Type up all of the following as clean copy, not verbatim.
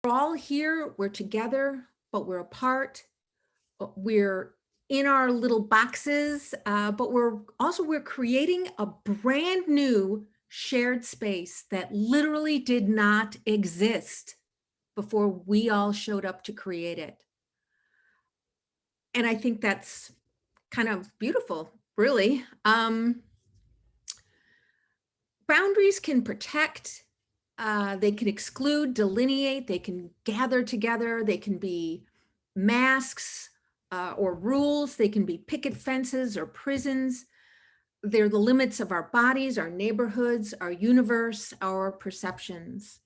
We're all here, we're together, but we're apart. We're in our little boxes, but we're creating a brand new shared space that literally did not exist before we all showed up to create it. And I think that's kind of beautiful, really. Boundaries can protect, they can exclude, delineate, they can gather together, they can be masks or rules, they can be picket fences or prisons. They're the limits of our bodies, our neighborhoods, our universe, our perceptions.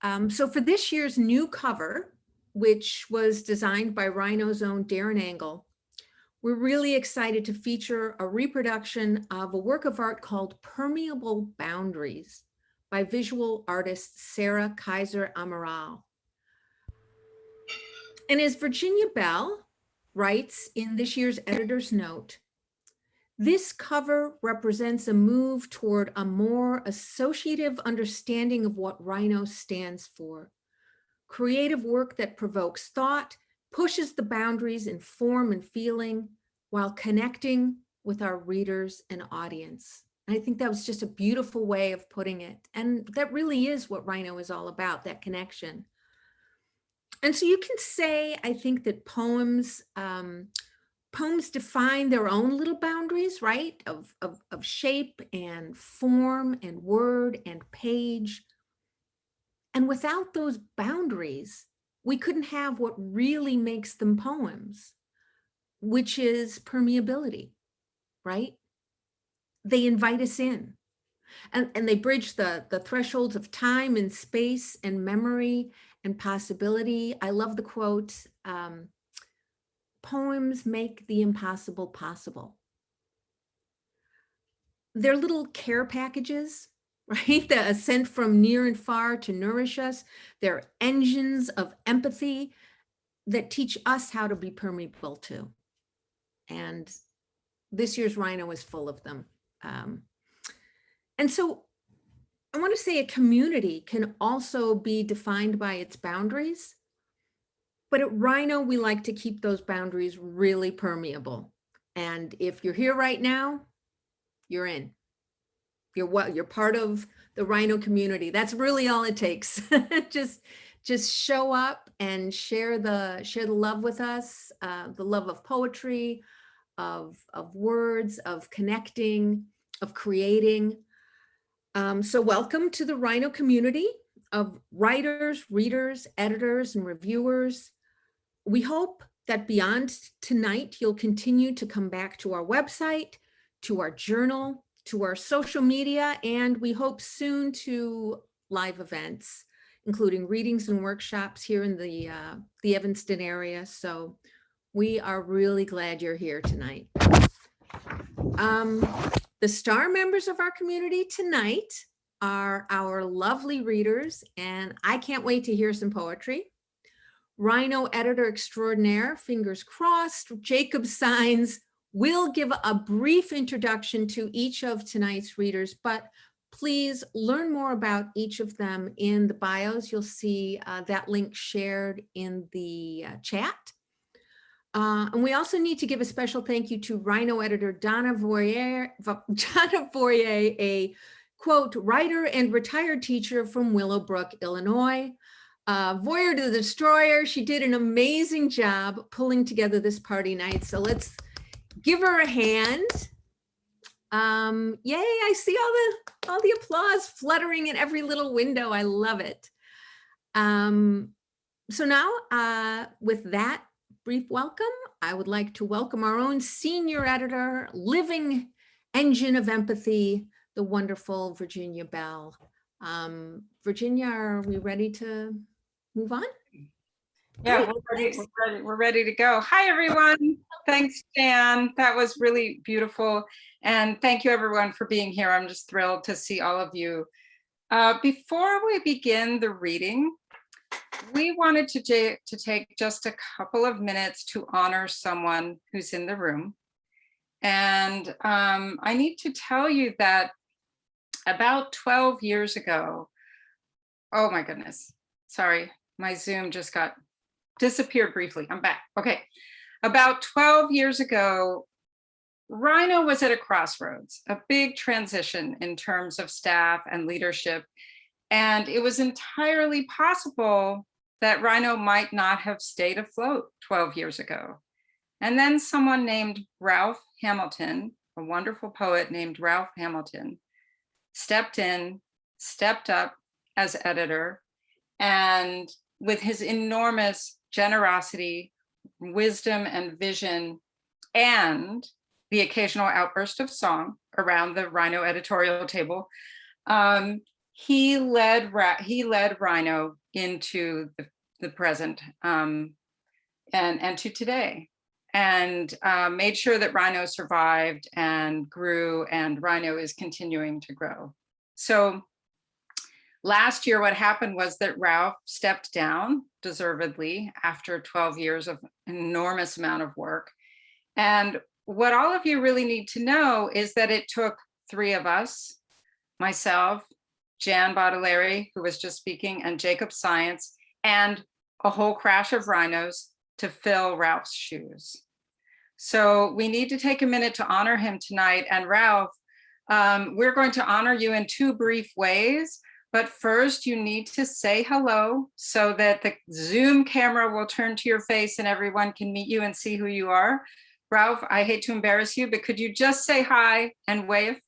So for this year's new cover, which was designed by Rhino's own Darren Angle, we're really excited to feature a reproduction of a work of art called Permeable Boundaries by visual artist Sarah Kaiser Amaral. And as Virginia Bell writes in this year's editor's note, this cover represents a move toward a more associative understanding of what Rhino stands for. Creative work that provokes thought, pushes the boundaries in form and feeling, while connecting with our readers and audience. And I think that was just a beautiful way of putting it. And that really is what Rhino is all about, that connection. And so you can say, I think that poems define their own little boundaries, right? Of shape and form and word and page. And without those boundaries, we couldn't have what really makes them poems, which is permeability, right? They invite us in, and they bridge the thresholds of time and space and memory and possibility. I love the quote, poems make the impossible possible. They're little care packages, right? That are sent from near and far to nourish us. They're engines of empathy that teach us how to be permeable too. And this year's Rhino is full of them. And so I want to say a community can also be defined by its boundaries. But at Rhino, we like to keep those boundaries really permeable. And if you're here right now, you're in. You're part of the Rhino community. That's really all it takes. just show up and share the love with us, the love of poetry, of words, of connecting, of creating. So welcome to the Rhino community of writers, readers, editors, and reviewers. We hope that beyond tonight, you'll continue to come back to our website, to our journal, to our social media, and we hope soon to live events, including readings and workshops here in the Evanston area. So we are really glad you're here tonight. The star members of our community tonight are our lovely readers, and I can't wait to hear some poetry. Rhino editor extraordinaire, fingers crossed, Jacob Signs will give a brief introduction to each of tonight's readers, but please learn more about each of them in the bios. You'll see that link shared in the chat. And we also need to give a special thank you to Rhino editor Donna Voyer, a quote, writer and retired teacher from Willowbrook, Illinois. Voyer the Destroyer, she did an amazing job pulling together this party night. So let's give her a hand. Yay, I see all the applause fluttering in every little window. I love it. So now with that brief welcome, I would like to welcome our own senior editor, living engine of empathy, the wonderful Virginia Bell. Virginia, are we ready to move on? Yeah, we're ready to go. Hi, everyone. Thanks, Jan. That was really beautiful. And thank you, everyone, for being here. I'm just thrilled to see all of you. Before we begin the reading, we wanted to take just a couple of minutes to honor someone who's in the room. And I need to tell you that about 12 years ago, oh my goodness, sorry, my Zoom just got disappeared briefly. I'm back. Okay. About 12 years ago, Rhino was at a crossroads, a big transition in terms of staff and leadership. And it was entirely possible that Rhino might not have stayed afloat 12 years ago. And then someone named Ralph Hamilton, a wonderful poet named Ralph Hamilton, stepped in, stepped up as editor, and with his enormous generosity, wisdom, and vision, and the occasional outburst of song around the Rhino editorial table, he led Rhino into the present and to today, and made sure that Rhino survived and grew, and Rhino is continuing to grow. So last year, what happened was that Ralph stepped down, deservedly, after 12 years of enormous amount of work. And what all of you really need to know is that it took three of us, myself, Jan Baudelaire, who was just speaking, and Jacob Science, and a whole crash of rhinos to fill Ralph's shoes. So we need to take a minute to honor him tonight. And Ralph, we're going to honor you in two brief ways. But first, you need to say hello so that the Zoom camera will turn to your face and everyone can meet you and see who you are. Ralph, I hate to embarrass you, but could you just say hi and wave?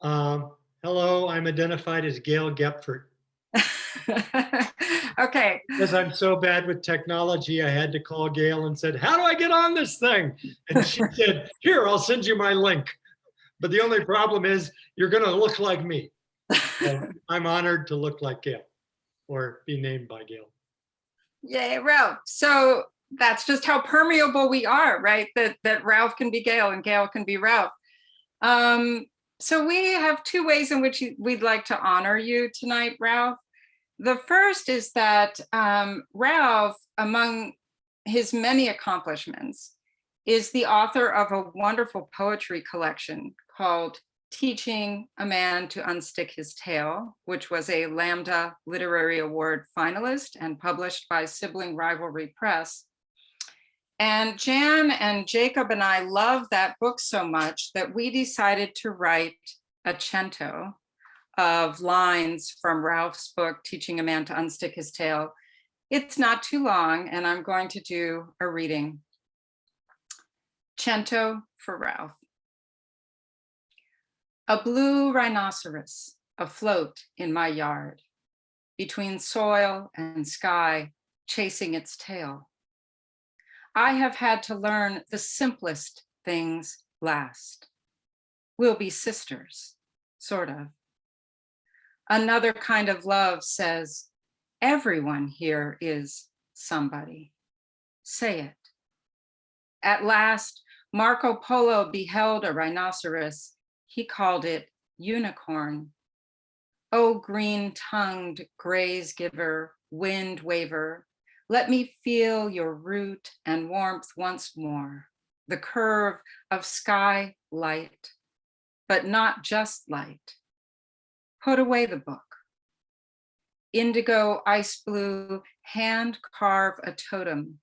Hello, I'm identified as Gail Gepford. Okay. Because I'm so bad with technology, I had to call Gail and said, how do I get on this thing? And she said, here, I'll send you my link. But the only problem is you're going to look like me. So I'm honored to look like Gail or be named by Gail. Yay, Ralph. So that's just how permeable we are, right? That Ralph can be Gail and Gail can be Ralph. So we have two ways in which we'd like to honor you tonight, Ralph. The first is that Ralph, among his many accomplishments, is the author of a wonderful poetry collection called Teaching a Man to Unstick His Tail, which was a Lambda Literary Award finalist and published by Sibling Rivalry Press. And Jan and Jacob and I love that book so much that we decided to write a cento of lines from Ralph's book, Teaching a Man to Unstick His Tail. It's not too long, and I'm going to do a reading. Cento for Ralph. A blue rhinoceros afloat in my yard, between soil and sky, chasing its tail. I have had to learn the simplest things last. We'll be sisters, sort of. Another kind of love says, everyone here is somebody. Say it. At last, Marco Polo beheld a rhinoceros. He called it unicorn. Oh, green-tongued graze giver, wind waver, let me feel your root and warmth once more, the curve of sky light, but not just light. Put away the book. Indigo, ice blue, hand carve a totem,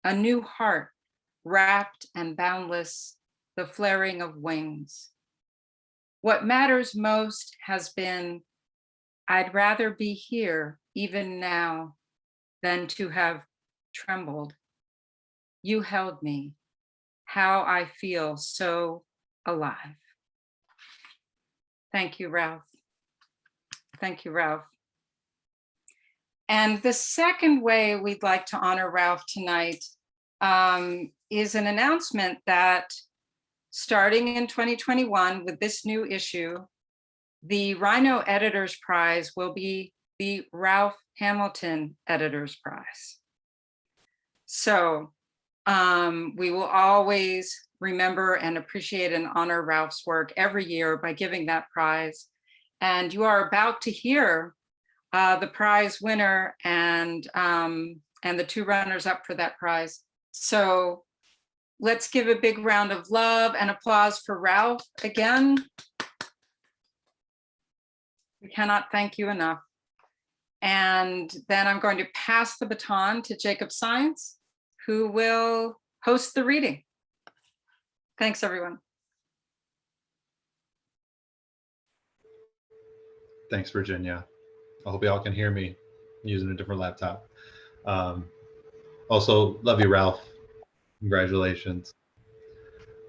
a new heart, wrapped and boundless, the flaring of wings. What matters most has been, I'd rather be here even now than to have trembled. You held me, how I feel so alive. Thank you, Ralph. Thank you, Ralph. And the second way we'd like to honor Ralph tonight is an announcement that starting in 2021 with this new issue, the Rhino Editors Prize will be the Ralph Hamilton Editors Prize. So we will always remember and appreciate and honor Ralph's work every year by giving that prize. And you are about to hear the prize winner and the two runners up for that prize. So let's give a big round of love and applause for Ralph again. We cannot thank you enough. And then I'm going to pass the baton to Jacob Science, who will host the reading. Thanks, everyone. Thanks, Virginia. I hope y'all can hear me. I'm using a different laptop. Also, love you, Ralph. Congratulations.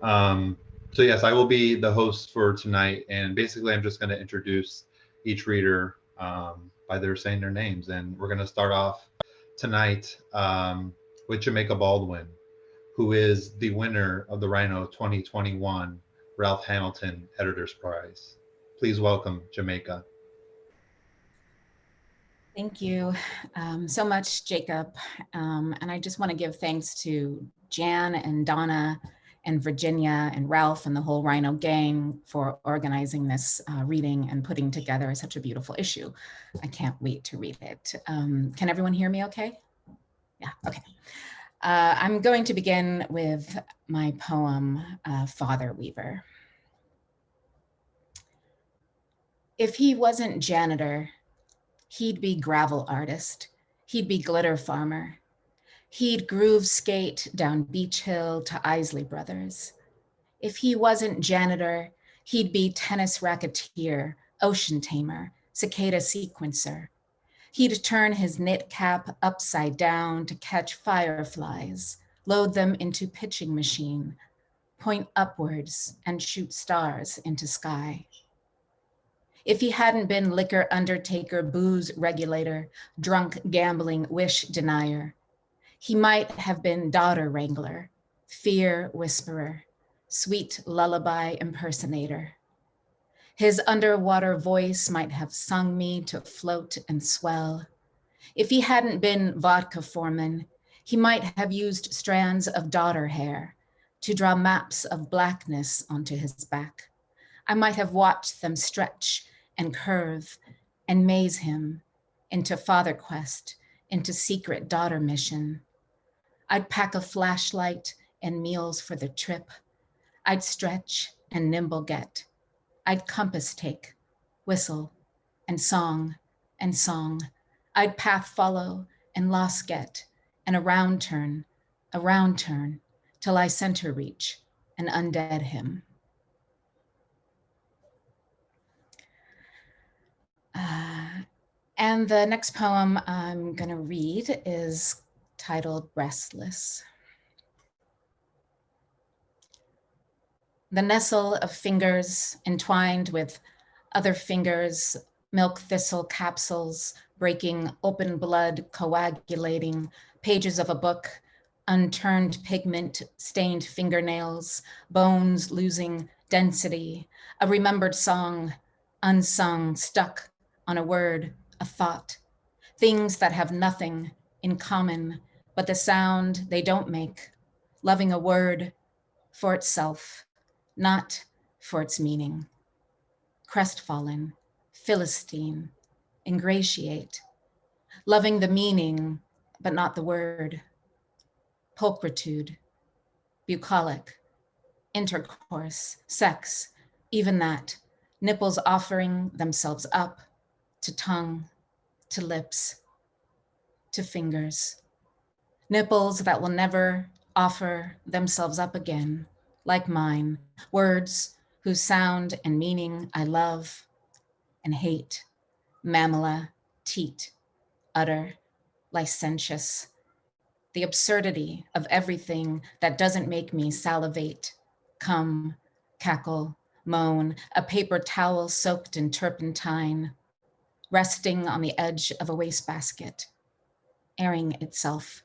So yes, I will be the host for tonight, and basically I'm just going to introduce each reader by their saying their names, and we're going to start off tonight with Jamaica Baldwin, who is the winner of the Rhino 2021 Ralph Hamilton Editor's Prize. Please welcome Jamaica. Thank you so much, Jacob. And I just want to give thanks to Jan and Donna and Virginia and Ralph and the whole Rhino gang for organizing this reading and putting together such a beautiful issue. I can't wait to read it. Can everyone hear me okay? Yeah, okay. I'm going to begin with my poem, Father Weaver. If he wasn't janitor, he'd be gravel artist. He'd be glitter farmer. He'd groove skate down Beach Hill to Isley Brothers. If he wasn't janitor, he'd be tennis racketeer, ocean tamer, cicada sequencer. He'd turn his knit cap upside down to catch fireflies, load them into pitching machine, point upwards and shoot stars into sky. If he hadn't been liquor undertaker, booze regulator, drunk gambling wish denier, he might have been daughter wrangler, fear whisperer, sweet lullaby impersonator. His underwater voice might have sung me to float and swell. If he hadn't been vodka foreman, he might have used strands of daughter hair to draw maps of blackness onto his back. I might have watched them stretch and curve and maze him into father quest, into secret daughter mission. I'd pack a flashlight and meals for the trip. I'd stretch and nimble get. I'd compass take, whistle, and song, and song. I'd path follow and loss get, and a round turn, till I center reach and undead him. And the next poem I'm gonna read is titled Restless. The nestle of fingers entwined with other fingers, milk thistle capsules, breaking open blood, coagulating, pages of a book, unturned pigment, stained fingernails, bones losing density, a remembered song, unsung, stuck on a word, a thought, things that have nothing in common, but the sound they don't make, loving a word for itself, not for its meaning. Crestfallen, Philistine, ingratiate, loving the meaning, but not the word. Pulchritude, bucolic, intercourse, sex, even that, nipples offering themselves up to tongue, to lips, to fingers. Nipples that will never offer themselves up again, like mine, words whose sound and meaning I love and hate, mammal, teat, utter, licentious, the absurdity of everything that doesn't make me salivate, come, cackle, moan, a paper towel soaked in turpentine, resting on the edge of a wastebasket, airing itself,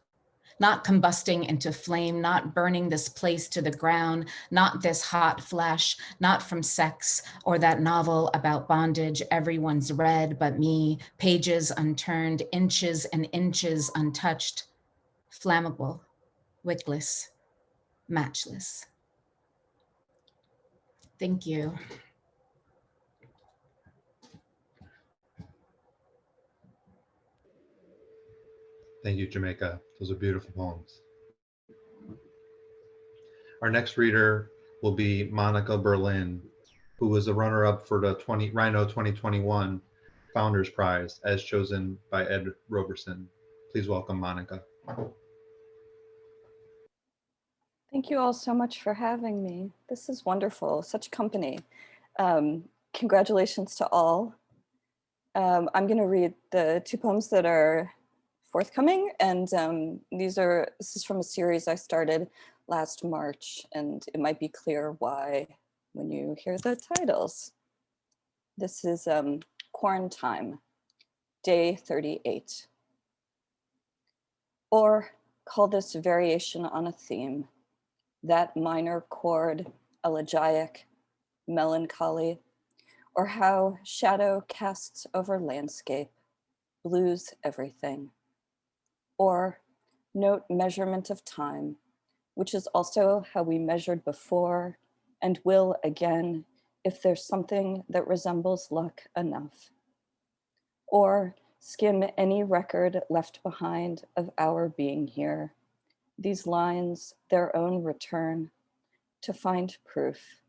not combusting into flame, not burning this place to the ground, not this hot flesh, not from sex or that novel about bondage everyone's read but me, pages unturned, inches and inches untouched, flammable, wickless, matchless. Thank you. Thank you, Jamaica. Those are beautiful poems. Our next reader will be Monica Berlin, who was a runner-up for the Rhino 2021 Founders Prize as chosen by Ed Roberson. Please welcome Monica. Thank you all so much for having me. This is wonderful, such company. Congratulations to all. I'm going to read the 2 poems that are forthcoming, and this is from a series I started last March, and it might be clear why when you hear the titles. This is Quarantine, Day 38. Or call this variation on a theme, that minor chord, elegiac, melancholy, or how shadow casts over landscape, blues everything. Or note measurement of time, which is also how we measured before and will again if there's something that resembles luck enough. Or skim any record left behind of our being here, these lines, their own return, to find proof.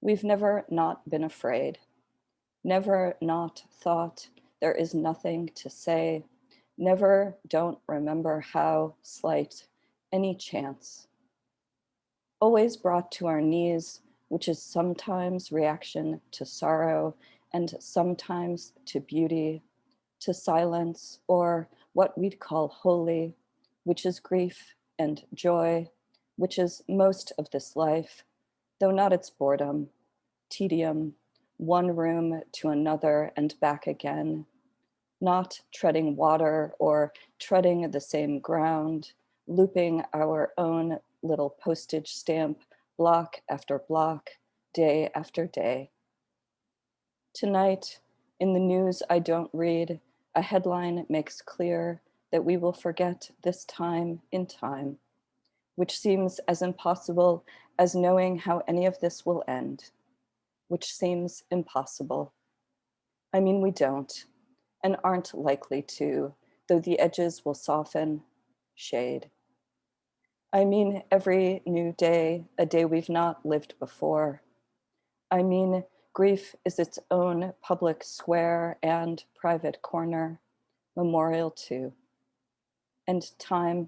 We've never not been afraid, never not thought there is nothing to say, never don't remember how slight any chance. Always brought to our knees, which is sometimes reaction to sorrow and sometimes to beauty, to silence, or what we'd call holy, which is grief and joy, which is most of this life, though not its boredom, tedium, one room to another and back again, not treading water or treading the same ground, looping our own little postage stamp, block after block, day after day. Tonight, in the news I don't read, a headline makes clear that we will forget this time in time, which seems as impossible as knowing how any of this will end, which seems impossible. I mean, we don't, and aren't likely to, though the edges will soften, shade. I mean, every new day, a day we've not lived before. I mean, grief is its own public square and private corner, memorial too. And time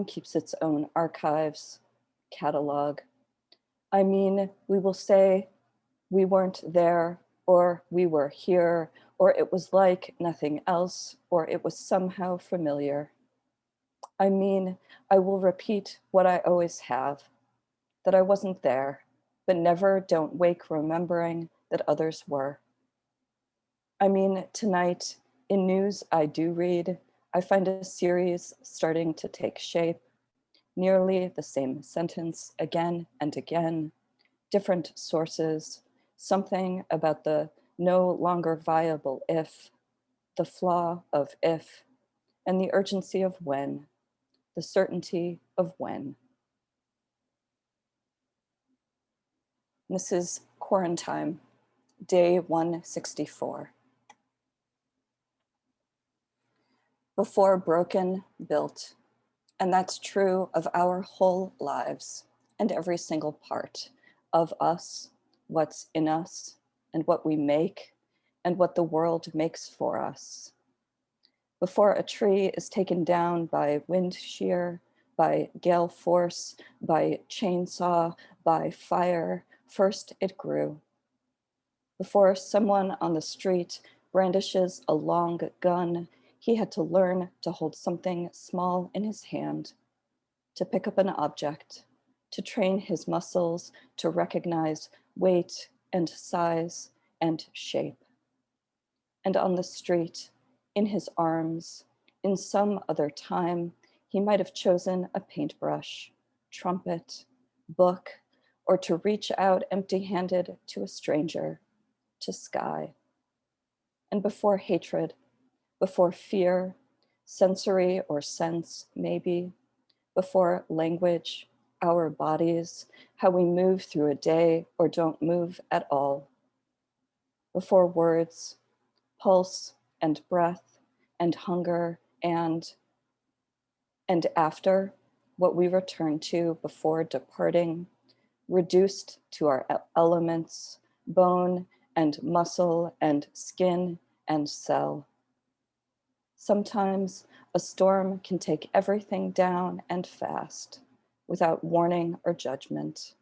keeps its own archives, catalog. I mean, we will say we weren't there, or we were here, or it was like nothing else, or it was somehow familiar. I mean, I will repeat what I always have, that I wasn't there, but never don't wake remembering that others were. I mean, tonight, in news I do read, I find a series starting to take shape, nearly the same sentence again and again, different sources, something about the no longer viable if, the flaw of if, and the urgency of when, the certainty of when. This is Quarantine, day 164. Before broken, built. And that's true of our whole lives and every single part of us, what's in us, and what we make, and what the world makes for us. Before a tree is taken down by wind shear, by gale force, by chainsaw, by fire, first it grew. Before someone on the street brandishes a long gun, he had to learn to hold something small in his hand, to pick up an object, to train his muscles to recognize weight and size and shape. And on the street, in his arms, in some other time, he might have chosen a paintbrush, trumpet, book, or to reach out empty-handed to a stranger, to sky. And before hatred, before fear, sensory or sense maybe, before language, our bodies, how we move through a day or don't move at all. Before words, pulse and breath and hunger and after, what we return to before departing, reduced to our elements, bone and muscle and skin and cell. Sometimes a storm can take everything down and fast, without warning or judgment.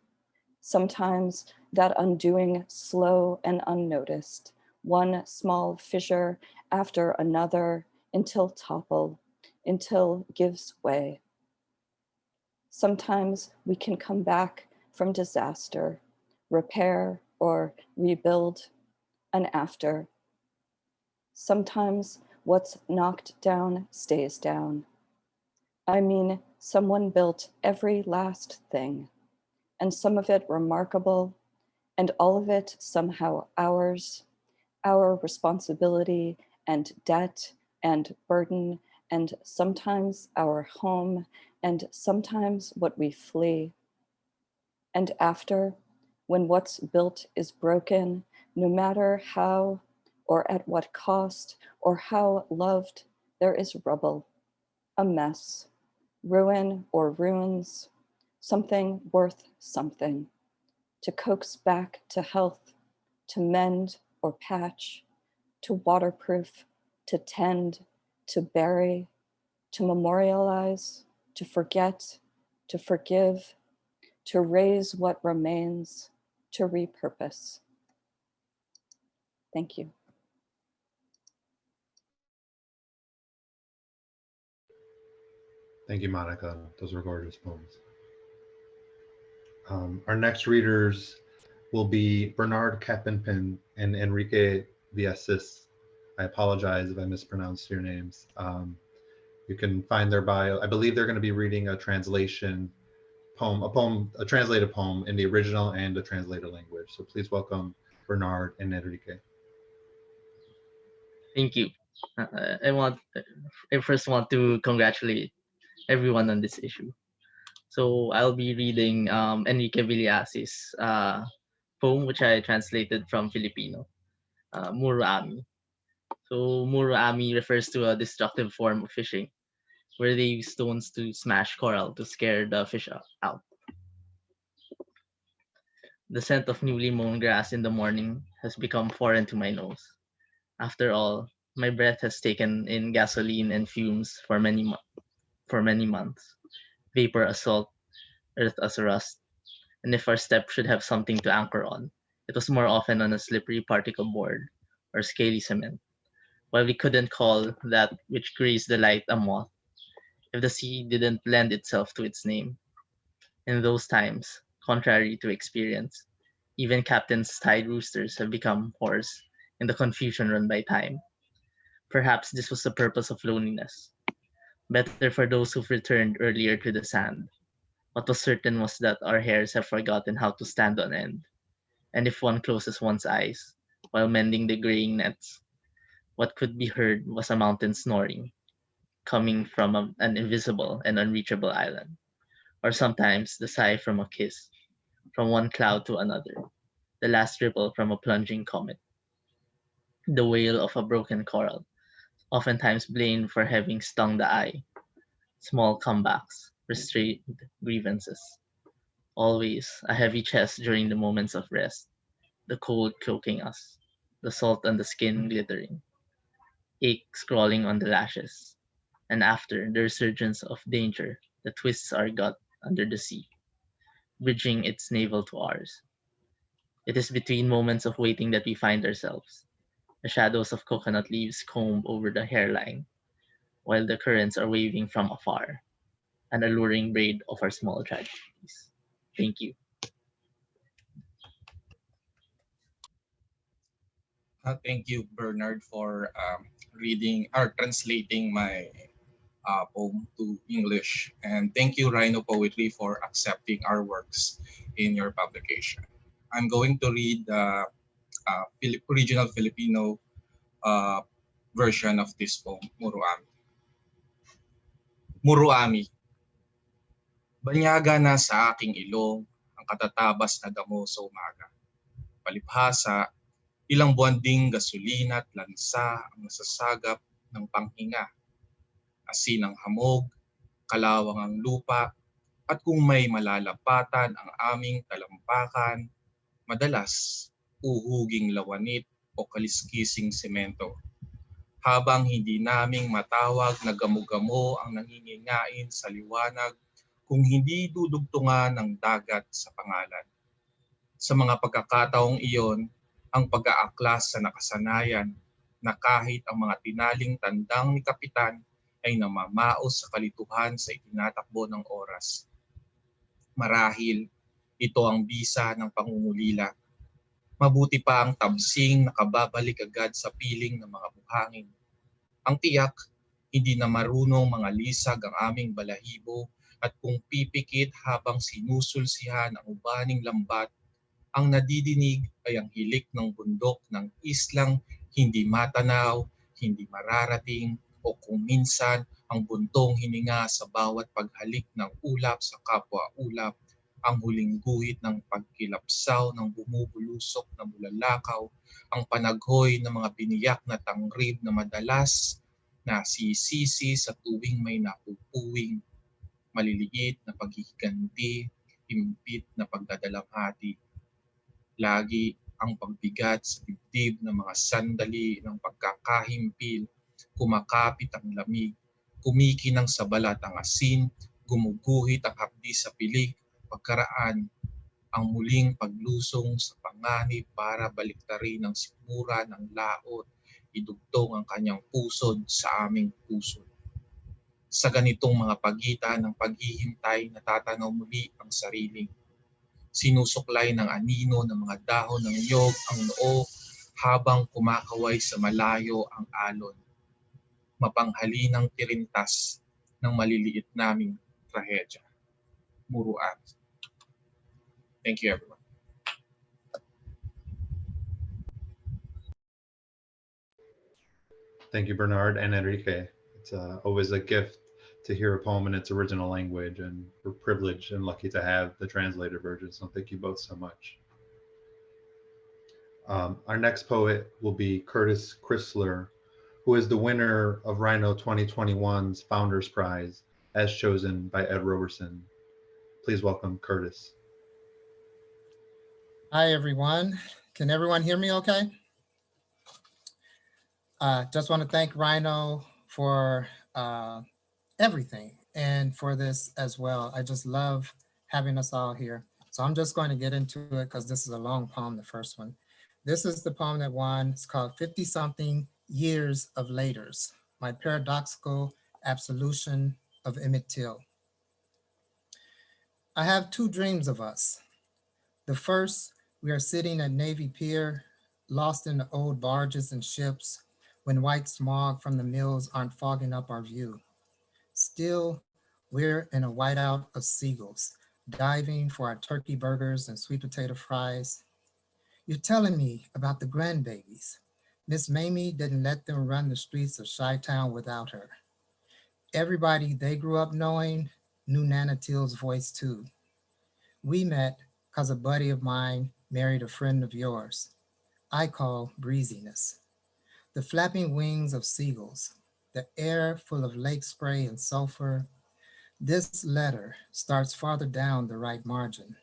Sometimes that undoing slow and unnoticed, one small fissure after another until topple, until gives way. Sometimes we can come back from disaster, repair or rebuild, an after. Sometimes what's knocked down stays down. I mean, someone built every last thing, and some of it remarkable, and all of it somehow ours, our responsibility and debt and burden, and sometimes our home, and sometimes what we flee. And after, when what's built is broken, no matter how or at what cost or how loved, there is rubble, a mess, ruin or ruins, something worth something, to coax back to health, to mend or patch, to waterproof, to tend, to bury, to memorialize, to forget, to forgive, to raise what remains, to repurpose. Thank you. Thank you, Monica. Those were gorgeous poems. Our next readers will be Bernard Kappenpin and Enrique Villasis. I apologize if I mispronounced your names. You can find their bio. I believe they're going to be reading a translation poem, a translated poem in the original and the translated language. So please welcome Bernard and Enrique. Thank you. I first want to congratulate everyone on this issue. So I'll be reading Enrique Villas's poem, which I translated from Filipino, Muro Ami. So Muro Ami refers to a destructive form of fishing, where they use stones to smash coral to scare the fish out. The scent of newly mown grass in the morning has become foreign to my nose. After all, my breath has taken in gasoline and fumes for many months. Vapor as salt, earth as rust, and if our step should have something to anchor on, it was more often on a slippery particle board or scaly cement. While we couldn't call that which grazed the light a moth, if the sea didn't lend itself to its name. In those times, contrary to experience, even captains' tied roosters have become hoarse in the confusion run by time. Perhaps this was the purpose of loneliness. Better for those who've returned earlier to the sand. What was certain was that our hairs have forgotten how to stand on end. And if one closes one's eyes while mending the graying nets, what could be heard was a mountain snoring, coming from an invisible and unreachable island. Or sometimes the sigh from a kiss, from one cloud to another, the last ripple from a plunging comet, the wail of a broken coral, oftentimes blamed for having stung the eye, small comebacks, restrained grievances. Always a heavy chest during the moments of rest, the cold choking us, the salt on the skin glittering, ache scrawling on the lashes, and after the resurgence of danger that twists our gut under the sea, bridging its navel to ours. It is between moments of waiting that we find ourselves. The shadows of coconut leaves comb over the hairline, while the currents are waving from afar, an alluring braid of our small tragedies. Thank you. Thank you, Bernard, for reading or translating my poem to English. And thank you, Rhino Poetry, for accepting our works in your publication. I'm going to read the original Filipino uh, version of this poem, Muruami. Muruami, banyaga na sa aking ilong ang katatabas na damo sa umaga. Palibhasa, ilang buwan ding gasolina at lansa ang nasasagap ng panghinga. Asin ang hamog, kalawang ang lupa, at kung may malalapatan ang aming talampakan, madalas uhuging lawanit o kaliskising semento. Habang hindi naming matawag na gamo-gamo ang nangingingain sa liwanag kung hindi dudugtungan ng dagat sa pangalan. Sa mga pagkakataong iyon, ang pag-aaklas sa nakasanayan na kahit ang mga tinaling tandang ni Kapitan ay namamaos sa kalituhan sa itinatakbo ng oras. Marahil, ito ang bisa ng pangungulila. Mabuti pa ang tabsing nakababalik agad sa piling ng mga buhangin. Ang tiyak, hindi na marunong mga lisag ang aming balahibo at kung pipikit habang sinusulsihan ang ubaning lambat, ang nadidinig ay ang hilik ng bundok ng islang hindi matanaw, hindi mararating, o kung minsan ang buntong hininga sa bawat paghalik ng ulap sa kapwa-ulap, ang huling guhit ng pagkilapsaw ng bumubulusok na bulalakaw, ang panaghoy ng mga biniyak na tangrib na madalas na sisisi sa tuwing may napupuwing maliliit na paghihiganti, impit na pagdadalamhati. Lagi ang pagbigat sa dibdib ng mga sandali ng pagkakahimpil, kumakapit ang lamig, kumikinang sa balat ang asin, gumuguhit ang hapdi sa pilig, pagkaraan, ang muling paglusong sa panganib para baliktarin ang sikmura ng laot, idugtong ang kanyang pusod sa aming pusod. Sa ganitong mga pagitan ng paghihintay, natatanaw muli ang sarili. Sinusuklay ng anino ng mga dahon ng niyog ang noo habang kumakaway sa malayo ang alon. Mapanghalinang tirintas ng maliliit naming trahedya. Muruan. Thank you, everyone. Thank you, Bernard and Enrique. It's always a gift to hear a poem in its original language, and we're privileged and lucky to have the translated version. So thank you both so much. Our next poet will be Curtis Chrysler, who is the winner of Rhino 2021's Founders Prize, as chosen by Ed Roberson. Please welcome Curtis. Hi, everyone. Can everyone hear me okay? Just want to thank Rhino for everything and for this as well. I just love having us all here. So I'm just going to get into it because this is a long poem, the first one. This is the poem that won. It's called 50-something Years of Laters, My Paradoxical Absolution of Emmett Till. I have two dreams of us. The first, we are sitting at Navy Pier, lost in the old barges and ships, when white smog from the mills aren't fogging up our view. Still, we're in a whiteout of seagulls, diving for our turkey burgers and sweet potato fries. You're telling me about the grandbabies. Miss Mamie didn't let them run the streets of Chi-Town without her. Everybody they grew up knowing knew Nana Till's voice too. We met because a buddy of mine married a friend of yours. I call breeziness. The flapping wings of seagulls, the air full of lake spray and sulfur. This letter starts farther down the right margin.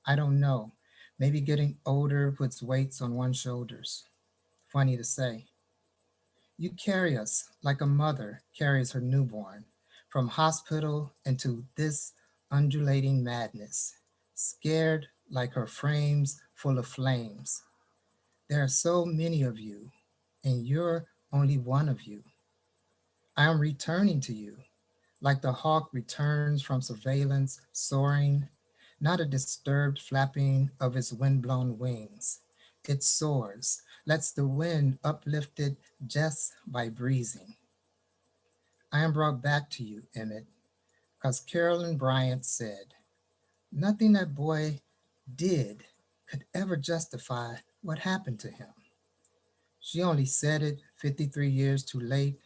I don't know, maybe getting older puts weights on one's shoulders. Funny to say. You carry us like a mother carries her newborn, from hospital into this undulating madness, scared like her frames full of flames. There are so many of you, and you're only one of you. I am returning to you, like the hawk returns from surveillance, soaring, not a disturbed flapping of its wind-blown wings. It soars, lets the wind uplift it just by breezing. I am brought back to you, Emmett, because Carolyn Bryant said, nothing that boy did could ever justify what happened to him. She only said it 53 years too late.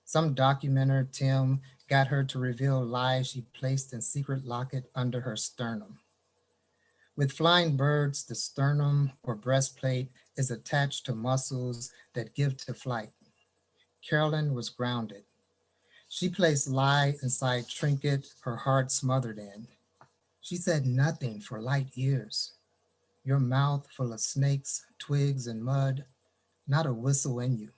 Some documenter, Tim, got her to reveal lies she placed in secret locket under her sternum. With flying birds, the sternum or breastplate is attached to muscles that give to flight. Carolyn was grounded. She placed lie inside trinket her heart smothered in. She said nothing for light years. your mouth full of snakes, twigs, and mud, not a whistle in you.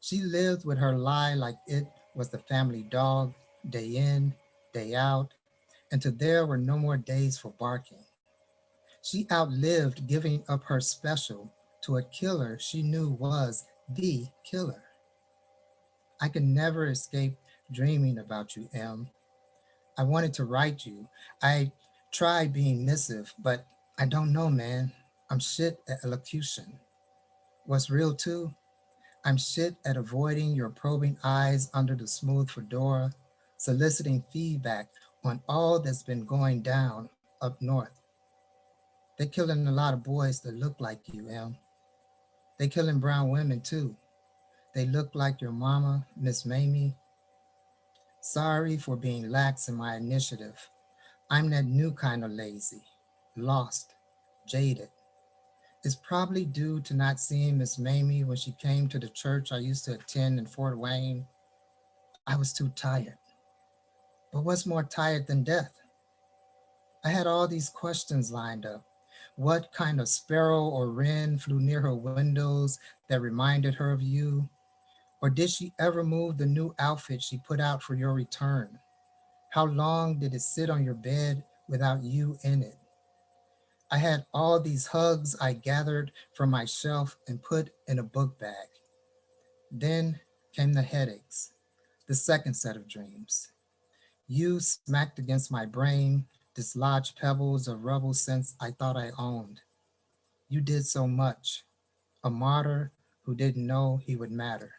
She lived with her lie like it was the family dog, day in, day out, until there were no more days for barking. She outlived giving up her special to a killer she knew was the killer. I could never escape dreaming about you, M. I wanted to write you. I tried being missive, but I don't know, man. I'm shit at elocution. What's real too? I'm shit at avoiding your probing eyes under the smooth fedora, soliciting feedback on all that's been going down up north. They're killing a lot of boys that look like you, Em. They killing brown women too. They look like your mama, Miss Mamie. Sorry for being lax in my initiative. I'm that new kind of lazy, lost, jaded. It's probably due to not seeing Miss Mamie when she came to the church I used to attend in Fort Wayne. I was too tired. But what's more tired than death? I had all these questions lined up. What kind of sparrow or wren flew near her windows that reminded her of you? Or did she ever move the new outfit she put out for your return? How long did it sit on your bed without you in it? I had all these hugs I gathered from my shelf and put in a book bag. Then came the headaches, the second set of dreams. You smacked against my brain, dislodged pebbles of rubble since I thought I owned. You did so much, a martyr who didn't know he would matter.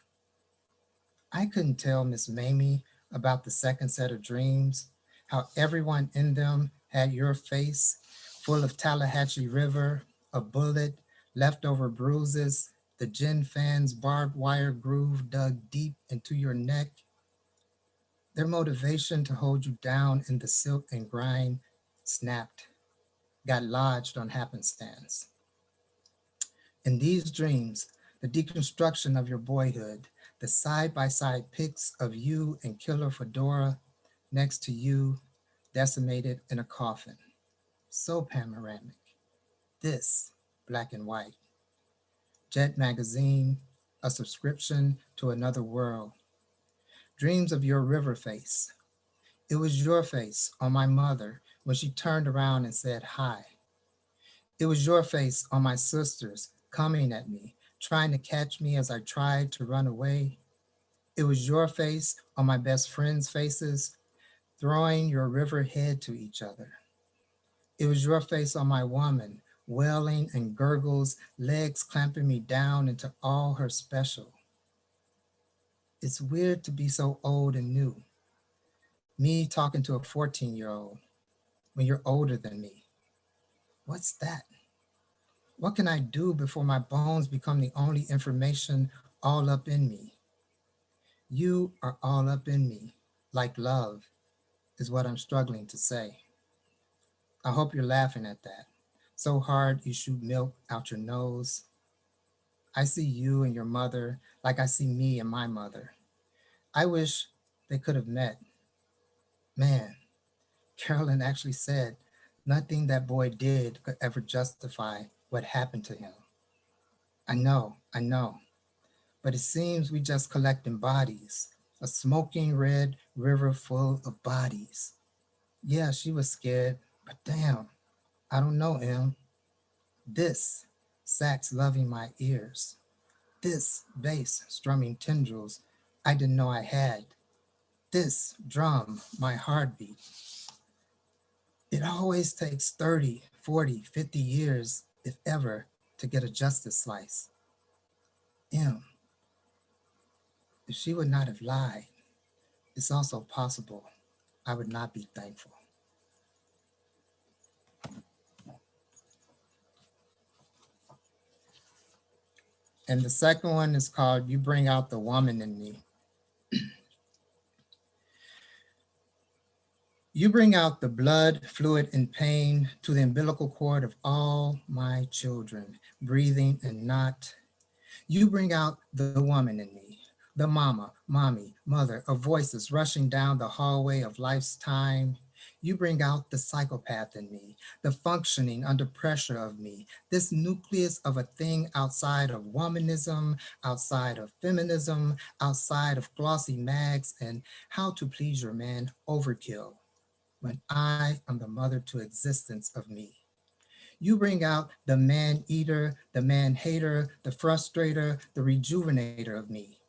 I couldn't tell Miss Mamie about the second set of dreams, how everyone in them had your face, full of Tallahatchie River, a bullet, leftover bruises, the gin fan's barbed wire groove dug deep into your neck. Their motivation to hold you down in the silk and grind snapped, got lodged on happenstance. In these dreams, the deconstruction of your boyhood, the side-by-side pics of you and Killer Fedora next to you, decimated in a coffin. So panoramic. This, black and white. Jet magazine, a subscription to another world. Dreams of your river face. It was your face on my mother when she turned around and said hi. It was your face on my sisters coming at me, trying to catch me as I tried to run away. It was your face on my best friends' faces, throwing your river head to each other. It was your face on my woman, wailing and gurgles, legs clamping me down into all her special. It's weird to be so old and new. Me talking to a 14-year-old when you're older than me. What's that? What can I do before my bones become the only information all up in me? You are all up in me, like love, is what I'm struggling to say. I hope you're laughing at that. So hard you shoot milk out your nose. I see you and your mother like I see me and my mother. I wish they could have met. Man, Carolyn actually said nothing that boy did could ever justify what happened to him. I know. But it seems we just collecting bodies, a smoking red river full of bodies. Yeah, she was scared, but damn, I don't know, Em. This sax loving my ears, this bass strumming tendrils I didn't know I had, this drum my heartbeat. It always takes 30, 40, 50 years, if ever, to get a justice slice. Em, if she would not have lied, it's also possible I would not be thankful. And the second one is called You Bring Out the Woman in Me. You bring out the blood, fluid, and pain to the umbilical cord of all my children, breathing and not. You bring out the woman in me, the mama, mommy, mother of voices rushing down the hallway of life's time. You bring out the psychopath in me, the functioning under pressure of me, this nucleus of a thing outside of womanism, outside of feminism, outside of glossy mags and how to please your man overkill, when I am the mother to existence of me. You bring out the man eater, the man hater, the frustrator, the rejuvenator of me.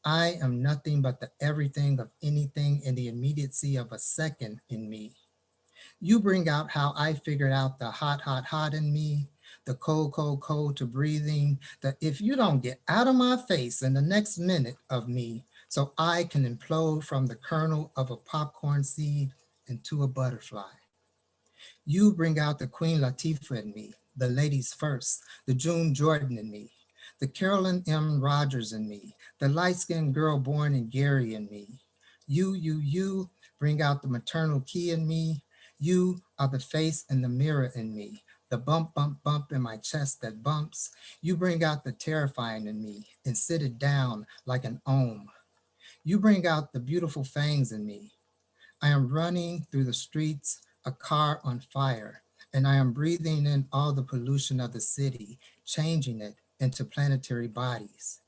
I am nothing but the everything of anything in the immediacy of a second in me. You bring out how I figured out the hot, hot, hot in me, the cold, cold, cold to breathing, the if you don't get out of my face in the next minute of me, so I can implode from the kernel of a popcorn seed into a butterfly. You bring out the Queen Latifah in me, the ladies first, the June Jordan in me, the Carolyn M. Rogers in me, the light-skinned girl born in Gary in me. You bring out the maternal key in me. You are the face in the mirror in me, the bump, bump, bump in my chest that bumps. You bring out the terrifying in me and sit it down like an ohm. You bring out the beautiful fangs in me. I am running through the streets, a car on fire, and I am breathing in all the pollution of the city, changing it into planetary bodies.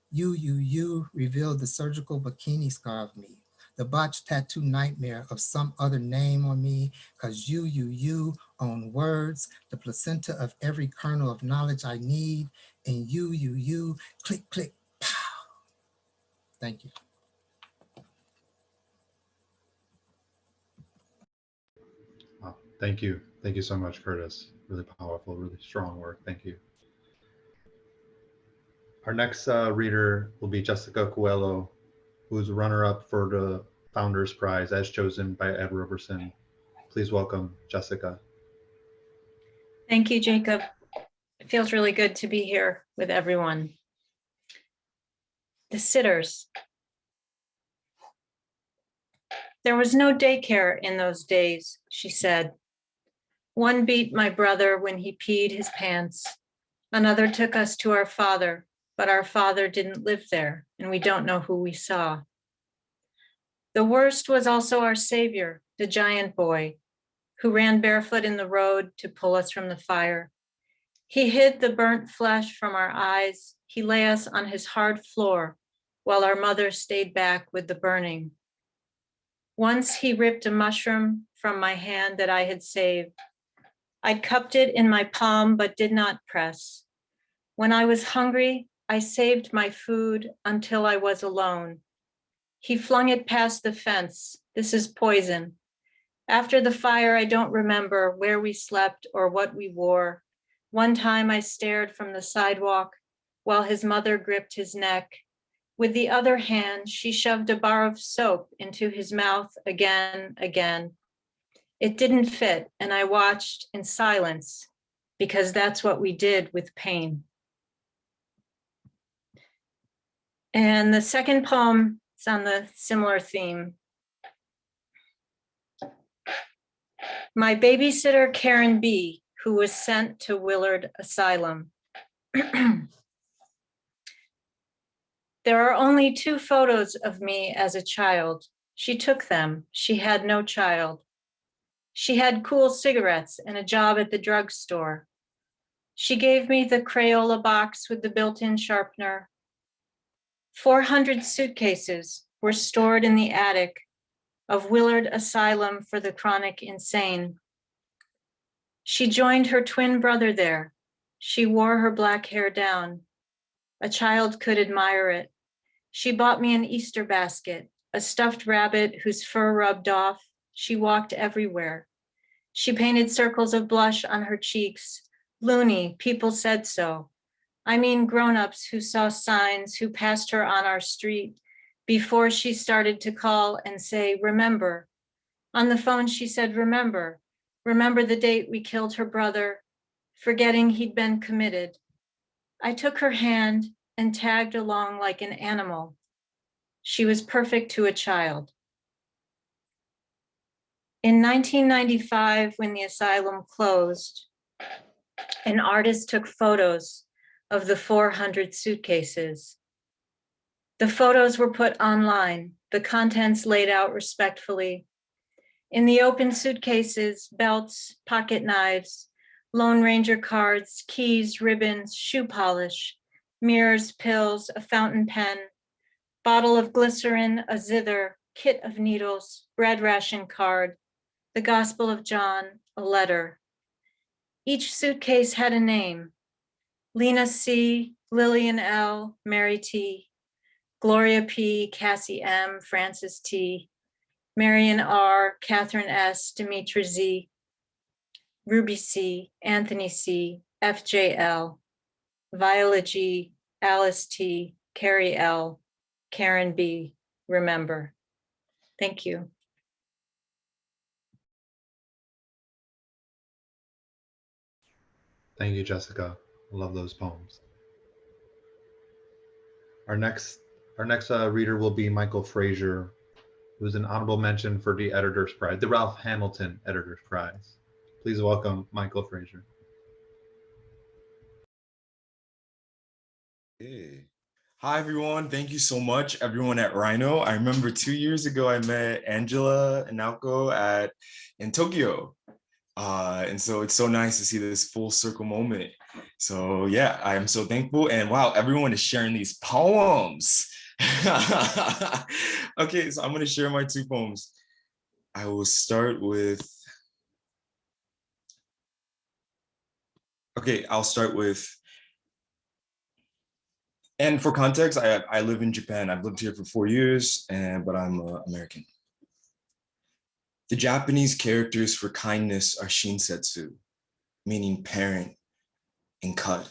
You reveal the surgical bikini scar of me, the botched tattoo nightmare of some other name on me, because you own words, the placenta of every kernel of knowledge I need, and you, click, click, pow. Thank you. Wow. Thank you. Thank you so much, Curtis. Really powerful, really strong work. Thank you. Our next reader will be Jessica Coelho, who's runner-up for the Founders Prize as chosen by Ed Roberson. Please welcome Jessica. Thank you, Jacob. It feels really good to be here with everyone. The sitters. There was no daycare in those days, she said. One beat my brother when he peed his pants. Another took us to our father, but our father didn't live there, and we don't know who we saw. The worst was also our savior, the giant boy, who ran barefoot in the road to pull us from the fire. He hid the burnt flesh from our eyes. He lay us on his hard floor while our mother stayed back with the burning. Once he ripped a mushroom from my hand that I had saved. I'd cupped it in my palm but did not press. When I was hungry, I saved my food until I was alone. He flung it past the fence. This is poison. After the fire, I don't remember where we slept or what we wore. One time I stared from the sidewalk while his mother gripped his neck. With the other hand, she shoved a bar of soap into his mouth again. It didn't fit, and I watched in silence because that's what we did with pain. And the second poem is on the similar theme. My babysitter, Karen B., who was sent to Willard Asylum. There are only 2 photos of me as a child. She took them. She had no child. She had cool cigarettes and a job at the drugstore. She gave me the Crayola box with the built-in sharpener. 400 suitcases were stored in the attic of Willard Asylum for the Chronic Insane. She joined her twin brother there. She wore her black hair down. A child could admire it. She bought me an Easter basket, a stuffed rabbit whose fur rubbed off. She walked everywhere. She painted circles of blush on her cheeks. Loony, people said so. I mean grown-ups who saw signs, who passed her on our street before she started to call and say, remember. On the phone, she said, remember the date we killed her brother, forgetting he'd been committed. I took her hand and tagged along like an animal. She was perfect to a child. In 1995, when the asylum closed, an artist took photos of the 400 suitcases. The photos were put online, the contents laid out respectfully. In the open suitcases, belts, pocket knives, Lone Ranger cards, keys, ribbons, shoe polish, mirrors, pills, a fountain pen, bottle of glycerin, a zither, kit of needles, bread ration card, the Gospel of John, a letter. Each suitcase had a name: Lena C., Lillian L., Mary T., Gloria P., Cassie M., Francis T., Marion R., Catherine S., Demetra Z., Ruby C., Anthony C., FJL, Viola G., Alice T., Carrie L., Karen B., remember. Thank you. Thank you, Jessica. I love those poems. Our next reader will be Michael Frazier, who's an honorable mention for the Editor's Prize, the Ralph Hamilton Editor's Prize. Please welcome Michael Frazier. Hey. Hi, everyone. Thank you so much, everyone at Rhino. I remember 2 years ago, I met Angela and Naoko in Tokyo. And so it's so nice to see this full circle moment. So yeah, I am so thankful. And wow, everyone is sharing these poems. Okay, so I'm going to share my 2 poems. I will start with, I'll start with, and for context, I live in Japan. I've lived here for 4 years, but I'm American. The Japanese characters for kindness are shinsetsu, meaning parent, and cut.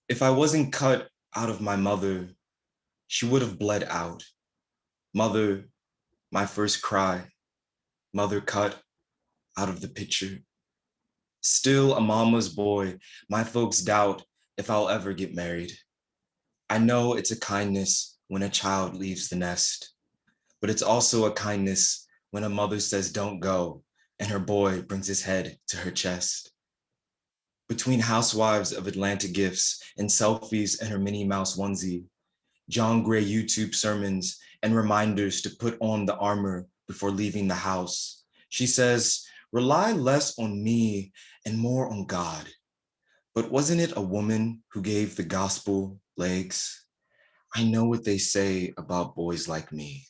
If I wasn't cut out of my mother, she would have bled out. Mother, my first cry. Mother cut out of the picture. Still a mama's boy, my folks doubt if I'll ever get married. I know it's a kindness when a child leaves the nest, but it's also a kindness when a mother says don't go and her boy brings his head to her chest. Between housewives of Atlanta gifts and selfies in her Minnie Mouse onesie, John Gray YouTube sermons and reminders to put on the armor before leaving the house, she says, rely less on me and more on God. But wasn't it a woman who gave the gospel legs? I know what they say about boys like me,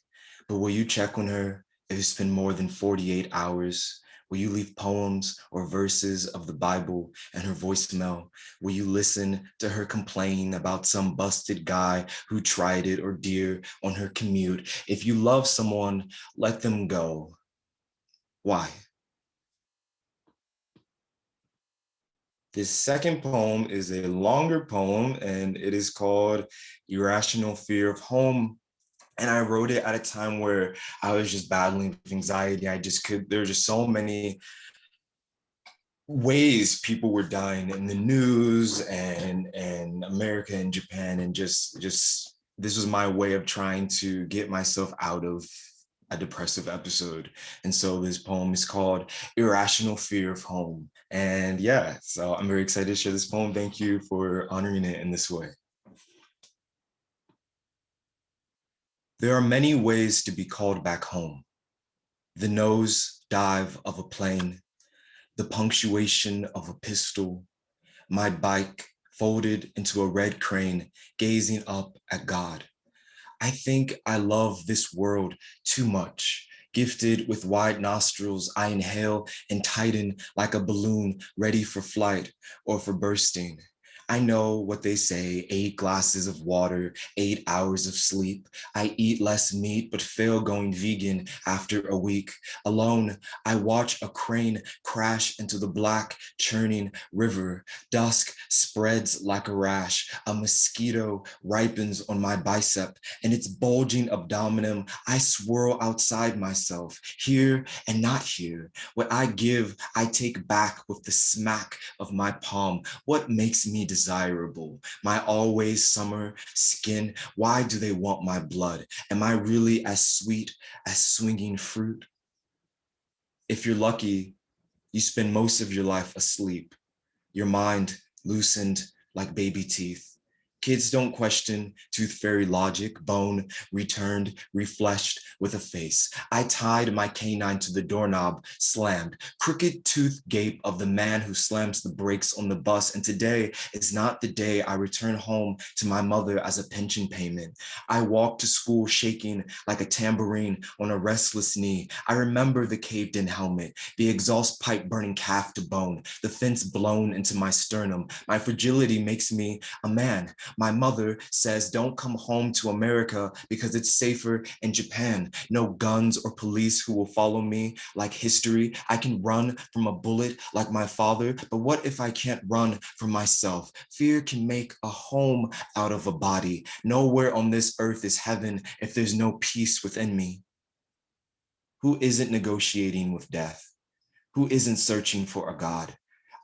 but will you check on her if it's been more than 48 hours? Will you leave poems or verses of the Bible in her voicemail? Will you listen to her complain about some busted guy who tried it or dear on her commute? If you love someone, let them go. Why? This second poem is a longer poem, and it is called Irrational Fear of Home. And I wrote it at a time where I was just battling with anxiety. There were just so many ways people were dying in the news and America and Japan. And just this was my way of trying to get myself out of a depressive episode. And so this poem is called Irrational Fear of Home. And yeah, so I'm very excited to share this poem. Thank you for honoring it in this way. There are many ways to be called back home. The nose dive of a plane, the punctuation of a pistol, my bike folded into a red crane, gazing up at God. I think I love this world too much. Gifted with wide nostrils, I inhale and tighten like a balloon ready for flight or for bursting. I know what they say, 8 glasses of water, 8 hours of sleep. I eat less meat, but fail going vegan after a week. Alone, I watch a crane crash into the black, churning river. Dusk spreads like a rash. A mosquito ripens on my bicep, and its bulging abdomen, I swirl outside myself, here and not here. What I give, I take back with the smack of my palm. What makes me desirable? My always summer skin. Why do they want my blood? Am I really as sweet as swinging fruit? If you're lucky, you spend most of your life asleep, your mind loosened like baby teeth. Kids don't question tooth fairy logic, bone returned, refleshed with a face. I tied my canine to the doorknob, slammed, crooked tooth gape of the man who slams the brakes on the bus. And today is not the day I return home to my mother as a pension payment. I walk to school shaking like a tambourine on a restless knee. I remember the caved in helmet, the exhaust pipe burning calf to bone, the fence blown into my sternum. My fragility makes me a man. My mother says, don't come home to America because it's safer in Japan. No guns or police who will follow me like history. I can run from a bullet like my father, but what if I can't run from myself? Fear can make a home out of a body. Nowhere on this earth is heaven if there's no peace within me. Who isn't negotiating with death? Who isn't searching for a God?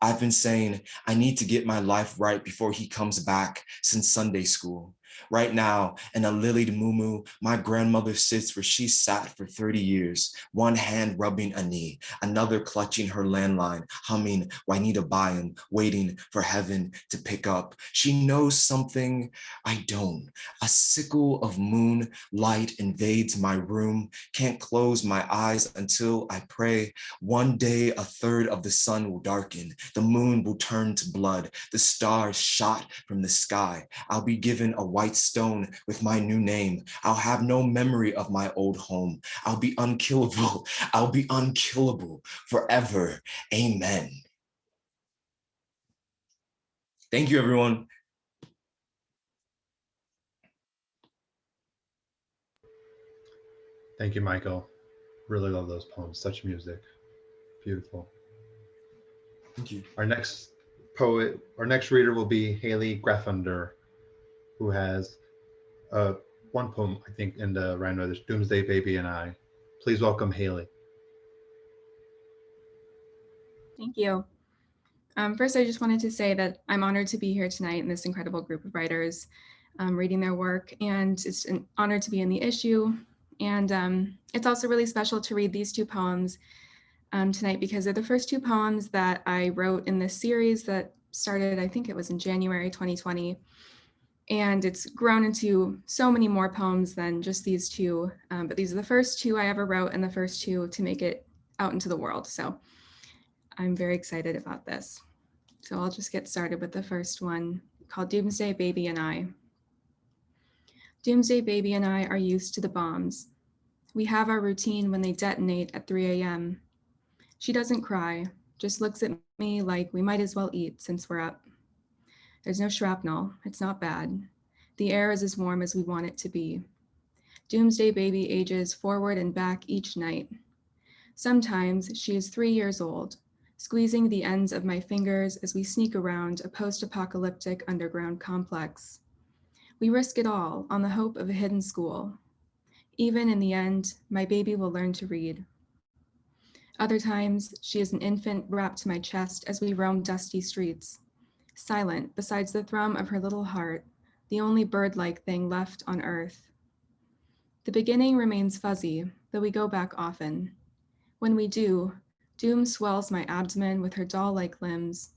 I've been saying I need to get my life right before he comes back since Sunday school. Right now, in a lilied muumuu, my grandmother sits where she sat for 30 years, one hand rubbing a knee, another clutching her landline, humming Juanita Bayan, waiting for heaven to pick up. She knows something I don't. A sickle of moon light invades my room, can't close my eyes until I pray. One day, a third of the sun will darken. The moon will turn to blood. The stars shot from the sky. I'll be given a white stone with my new name. I'll have no memory of my old home. I'll be unkillable. I'll be unkillable forever. Amen. Thank you, everyone. Thank you, Michael. Really love those poems. Such music. Beautiful. Thank you. Our next reader will be Haley Graffunder, who has one poem, I think, in the Rhino. There's Doomsday Baby and I. Please welcome Haley. Thank you. First, I just wanted to say that I'm honored to be here tonight in this incredible group of writers reading their work, and it's an honor to be in the issue. And it's also really special to read these two poems tonight because they're the first two poems that I wrote in this series that started, I think it was in January 2020. And it's grown into so many more poems than just these two, but these are the first two I ever wrote and the first two to make it out into the world. So I'm very excited about this. So I'll just get started with the first one called Doomsday Baby and I. Doomsday Baby and I are used to the bombs. We have our routine when they detonate at 3 a.m. She doesn't cry, just looks at me like we might as well eat since we're up. There's no shrapnel, it's not bad. The air is as warm as we want it to be. Doomsday Baby ages forward and back each night. Sometimes she is 3 years old, squeezing the ends of my fingers as we sneak around a post-apocalyptic underground complex. We risk it all on the hope of a hidden school. Even in the end, my baby will learn to read. Other times, she is an infant wrapped to my chest as we roam dusty streets, silent besides the thrum of her little heart, the only bird-like thing left on earth. The beginning remains fuzzy, though we go back often. When we do, Doom swells my abdomen with her doll-like limbs.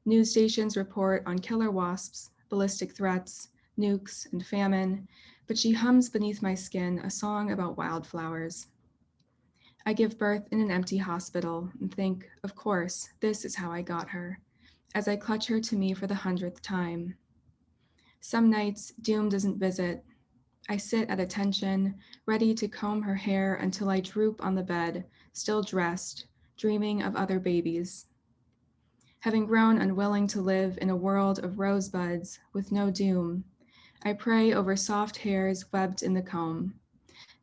News stations report on killer wasps, ballistic threats, nukes, and famine, but she hums beneath my skin a song about wildflowers. I give birth in an empty hospital and think, of course, this is how I got her, as I clutch her to me for the 100th time. Some nights, Doom doesn't visit. I sit at attention, ready to comb her hair until I droop on the bed, still dressed, dreaming of other babies. Having grown unwilling to live in a world of rosebuds with no Doom, I pray over soft hairs webbed in the comb,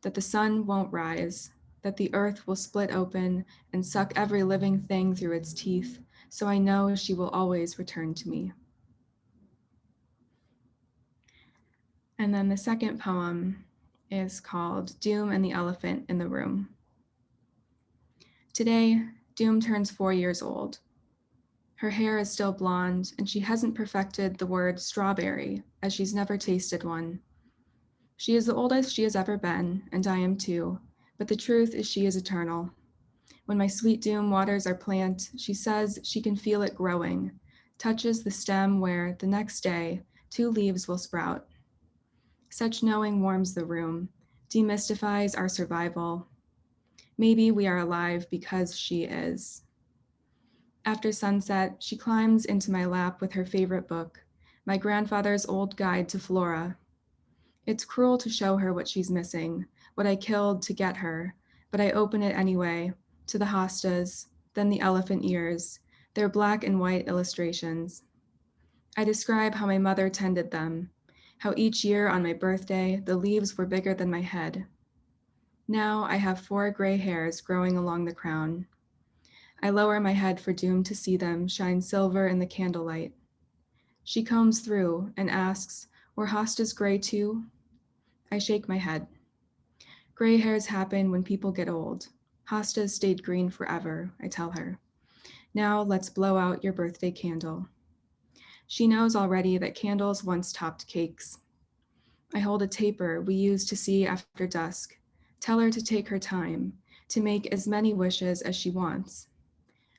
that the sun won't rise, that the earth will split open and suck every living thing through its teeth, so I know she will always return to me. And then the second poem is called Doom and the Elephant in the Room. Today, Doom turns 4 years old. Her hair is still blonde, and she hasn't perfected the word strawberry, as she's never tasted one. She is the oldest she has ever been, and I am too, but the truth is she is eternal. When my sweet Doom waters our plant, she says she can feel it growing, touches the stem where, the next day, 2 leaves will sprout. Such knowing warms the room, demystifies our survival. Maybe we are alive because she is. After sunset, she climbs into my lap with her favorite book, my grandfather's old guide to flora. It's cruel to show her what she's missing, what I killed to get her, but I open it anyway, to the hostas, then the elephant ears, their black and white illustrations. I describe how my mother tended them, how each year on my birthday, the leaves were bigger than my head. Now I have 4 gray hairs growing along the crown. I lower my head for Doom to see them shine silver in the candlelight. She combs through and asks, were hostas gray too? I shake my head. Gray hairs happen when people get old. Hostas stayed green forever, I tell her. Now let's blow out your birthday candle. She knows already that candles once topped cakes. I hold a taper we used to see after dusk, tell her to take her time, to make as many wishes as she wants.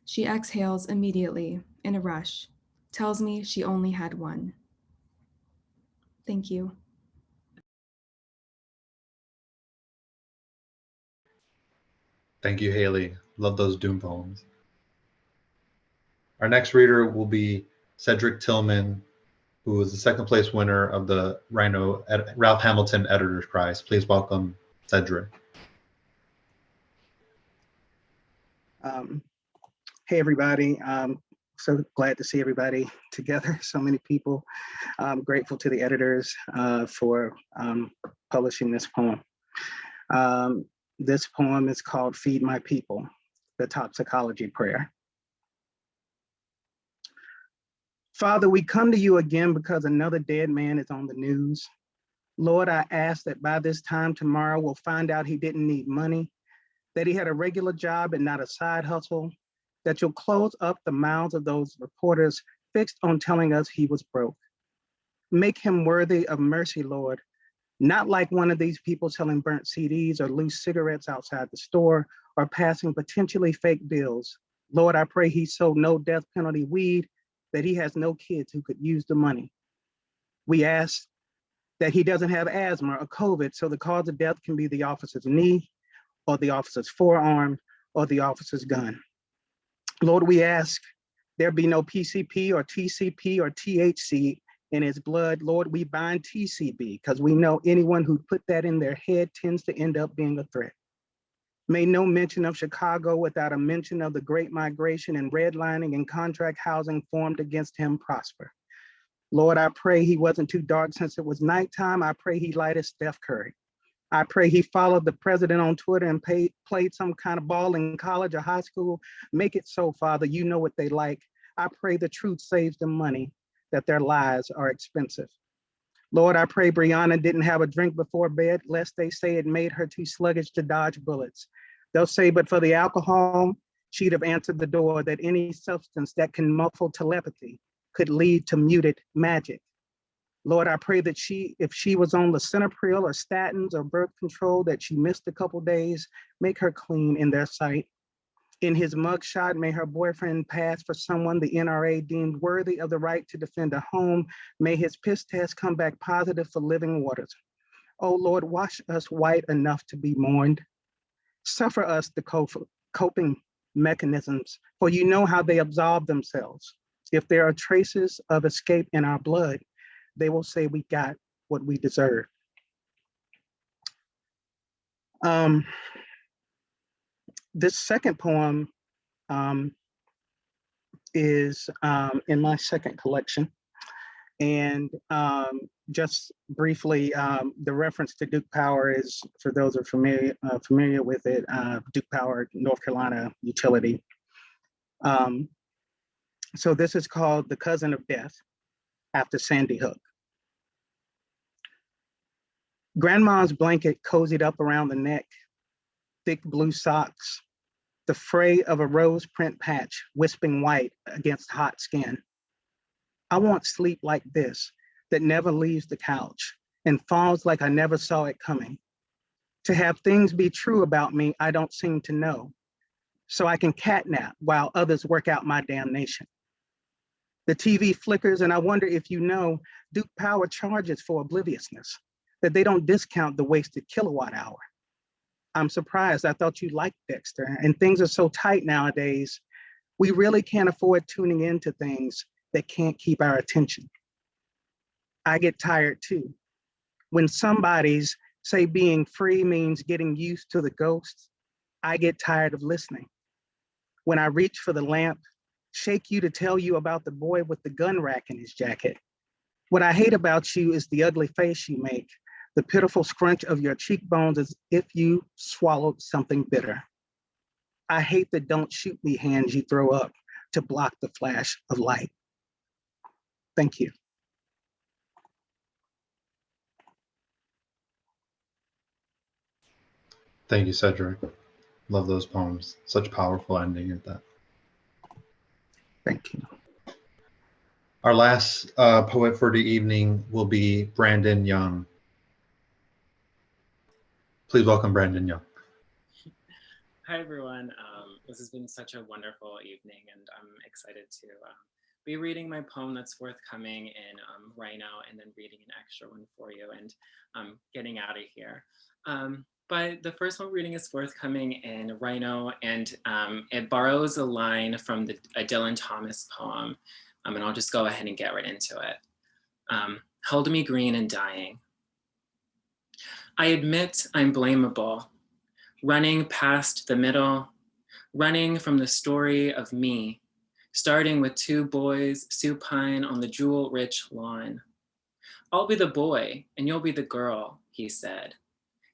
She exhales immediately, in a rush, tells me she only had one. Thank you. Thank you, Haley. Love those Doom poems. Our next reader will be Cedric Tillman, who is the second place winner of the Rhino Ralph Hamilton Editor's Prize. Please welcome Cedric. Hey, everybody. So glad to see everybody together, so many people. I'm grateful to the editors for publishing this poem. This poem is called Feed My People, the Toxicology Prayer. Father, we come to you again because another dead man is on the news. Lord, I ask that by this time tomorrow, we'll find out he didn't need money, that he had a regular job and not a side hustle, that you'll close up the mouths of those reporters fixed on telling us he was broke. Make him worthy of mercy, Lord, not like one of these people selling burnt CDs or loose cigarettes outside the store or passing potentially fake bills. Lord, I pray he sold no death penalty weed, that he has no kids who could use the money. We ask that he doesn't have asthma or COVID, so the cause of death can be the officer's knee or the officer's forearm or the officer's gun. Lord, we ask there be no PCP or TCP or THC in his blood. Lord, we bind TCB because we know anyone who put that in their head tends to end up being a threat. May no mention of Chicago without a mention of the Great Migration and redlining and contract housing formed against him prosper. Lord, I pray he wasn't too dark since it was nighttime. I pray he light as Steph Curry. I pray he followed the president on Twitter and played some kind of ball in college or high school. Make it so, Father, you know what they like. I pray the truth saves them money, that their lies are expensive. Lord, I pray Brianna didn't have a drink before bed, lest they say it made her too sluggish to dodge bullets. They'll say, but for the alcohol, she'd have answered the door, that any substance that can muffle telepathy could lead to muted magic. Lord, I pray that if she was on lisinopril or statins or birth control, that she missed a couple days, make her clean in their sight. In his mugshot, may her boyfriend pass for someone the NRA deemed worthy of the right to defend a home. May his piss test come back positive for living waters. Oh Lord, wash us white enough to be mourned. Suffer us the coping mechanisms, for you know how they absolve themselves. If there are traces of escape in our blood, they will say we got what we deserve. This second poem is in my second collection. And just briefly, the reference to Duke Power is, for those who are familiar with it, Duke Power, North Carolina utility. So this is called The Cousin of Death, after Sandy Hook. Grandma's blanket cozied up around the neck, thick blue socks, the fray of a rose print patch wisping white against hot skin. I want sleep like this, that never leaves the couch and falls like I never saw it coming. To have things be true about me I don't seem to know, so I can catnap while others work out my damnation. The TV flickers, and I wonder if you know Duke Power charges for obliviousness, that they don't discount the wasted kilowatt hour. I'm surprised. I thought you liked Dexter, and things are so tight nowadays. We really can't afford tuning into things that can't keep our attention. I get tired too. When somebody's say being free means getting used to the ghosts, I get tired of listening. When I reach for the lamp, shake you to tell you about the boy with the gun rack in his jacket. What I hate about you is the ugly face you make, the pitiful scrunch of your cheekbones as if you swallowed something bitter. I hate the don't shoot me hands you throw up to block the flash of light. Thank you. Thank you, Cedric. Love those poems. Such powerful ending at that. Thank you. Our last poet for the evening will be Brandon Young. Please welcome Brandon Young. Hi, everyone. This has been such a wonderful evening, and I'm excited to be reading my poem that's forthcoming in Rhino, and then reading an extra one for you, and getting out of here. But the first one reading is forthcoming in Rhino, and it borrows a line from a Dylan Thomas poem, and I'll just go ahead and get right into it. Held me green and dying. I admit I'm blamable, running past the middle, running from the story of me, starting with two boys supine on the jewel-rich lawn. I'll be the boy and you'll be the girl, he said,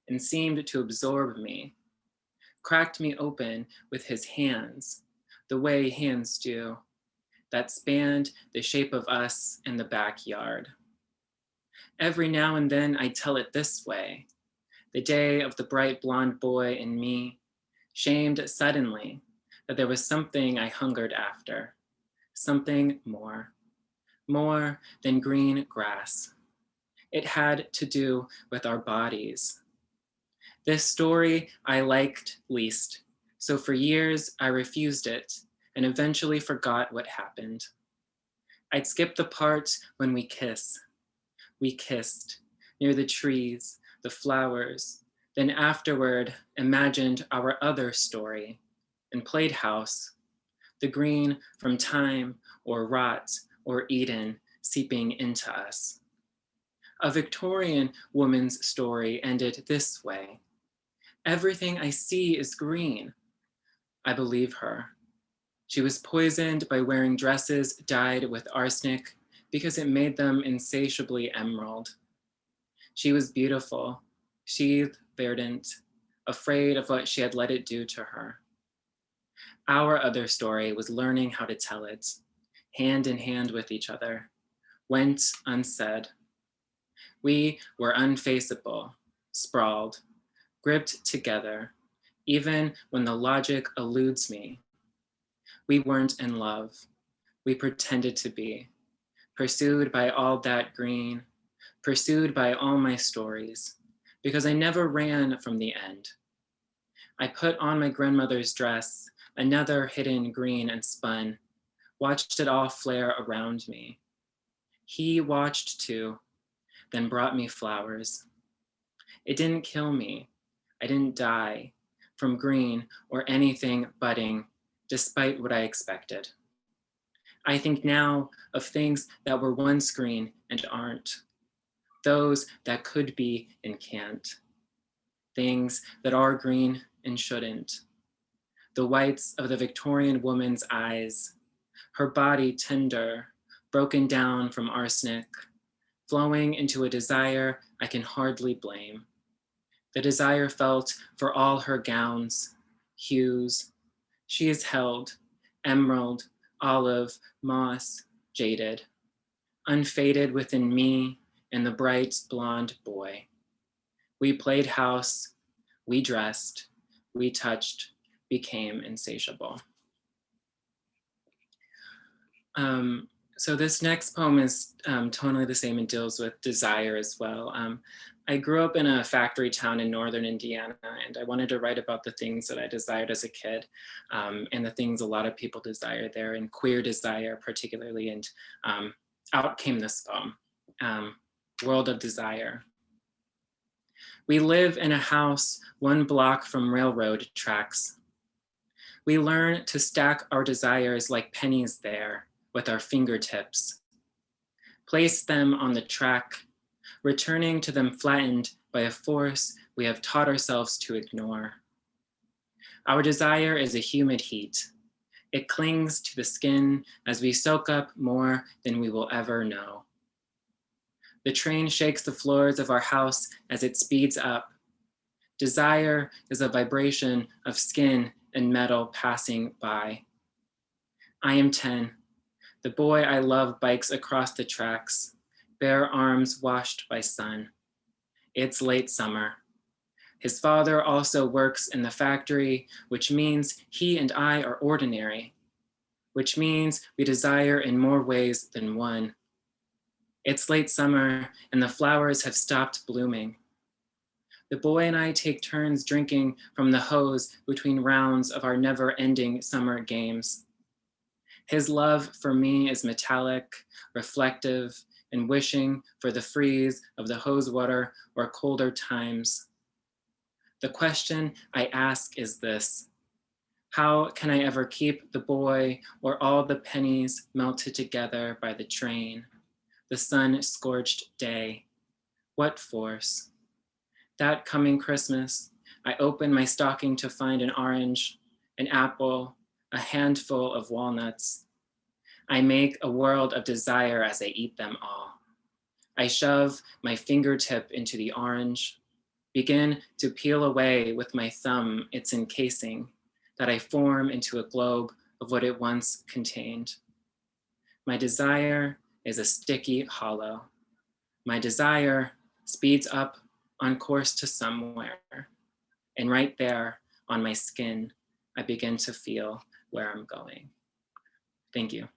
and seemed to absorb me, cracked me open with his hands, the way hands do, that spanned the shape of us in the backyard. Every now and then I tell it this way, the day of the bright blonde boy in me, shamed suddenly that there was something I hungered after, something more than green grass. It had to do with our bodies. This story I liked least, so for years I refused it and eventually forgot what happened. I'd skip the part when we kiss. We kissed near the trees, the flowers, then afterward imagined our other story and played house, the green from time or rot or Eden seeping into us. A Victorian woman's story ended this way. Everything I see is green. I believe her. She was poisoned by wearing dresses dyed with arsenic because it made them insatiably emerald. She was beautiful, sheathed, verdant, afraid of what she had let it do to her. Our other story was learning how to tell it, hand in hand with each other, went unsaid. We were unfaceable, sprawled, gripped together, even when the logic eludes me. We weren't in love. We pretended to be, pursued by all that green, pursued by all my stories, because I never ran from the end. I put on my grandmother's dress, another hidden green, and spun, watched it all flare around me. He watched too, then brought me flowers. It didn't kill me. I didn't die from green or anything budding, despite what I expected. I think now of things that were once green and aren't, those that could be and can't, things that are green and shouldn't. The whites of the Victorian woman's eyes, her body tender, broken down from arsenic, flowing into a desire I can hardly blame. The desire felt for all her gowns, hues. She is held, emerald, olive, moss, jaded, unfaded within me and the bright blonde boy. We played house, we dressed, we touched, became insatiable. So this next poem is tonally the same and deals with desire as well. I grew up in a factory town in northern Indiana, and I wanted to write about the things that I desired as a kid, and the things a lot of people desire there, and queer desire particularly. And out came this poem, World of Desire. We live in a house 1 block from railroad tracks. We learn to stack our desires like pennies there with our fingertips. Place them on the track, returning to them flattened by a force we have taught ourselves to ignore. Our desire is a humid heat. It clings to the skin as we soak up more than we will ever know. The train shakes the floors of our house as it speeds up. Desire is a vibration of skin and metal passing by. I am 10. The boy I love bikes across the tracks, bare arms washed by sun. It's late summer. His father also works in the factory, which means he and I are ordinary, which means we desire in more ways than one. It's late summer and the flowers have stopped blooming. The boy and I take turns drinking from the hose between rounds of our never-ending summer games. His love for me is metallic, reflective, and wishing for the freeze of the hose water or colder times. The question I ask is this: how can I ever keep the boy or all the pennies melted together by the train, the sun-scorched day? What force? That coming Christmas, I open my stocking to find an orange, an apple, a handful of walnuts. I make a world of desire as I eat them all. I shove my fingertip into the orange, begin to peel away with my thumb its encasing, that I form into a globe of what it once contained. My desire is a sticky hollow. My desire speeds up on course to somewhere, and right there on my skin, I begin to feel where I'm going. Thank you.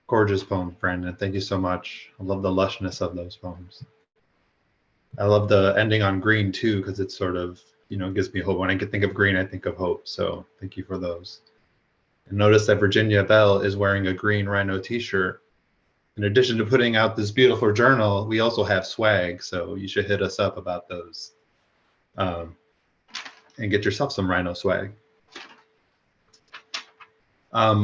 Gorgeous poem, Brandon. Thank you so much. I love the lushness of those poems. I love the ending on green too, because it's sort of, gives me hope. When I think of green, I think of hope. So thank you for those. And notice that Virginia Bell is wearing a green Rhino t-shirt. In addition to putting out this beautiful journal, we also have swag. So you should hit us up about those and get yourself some Rhino swag.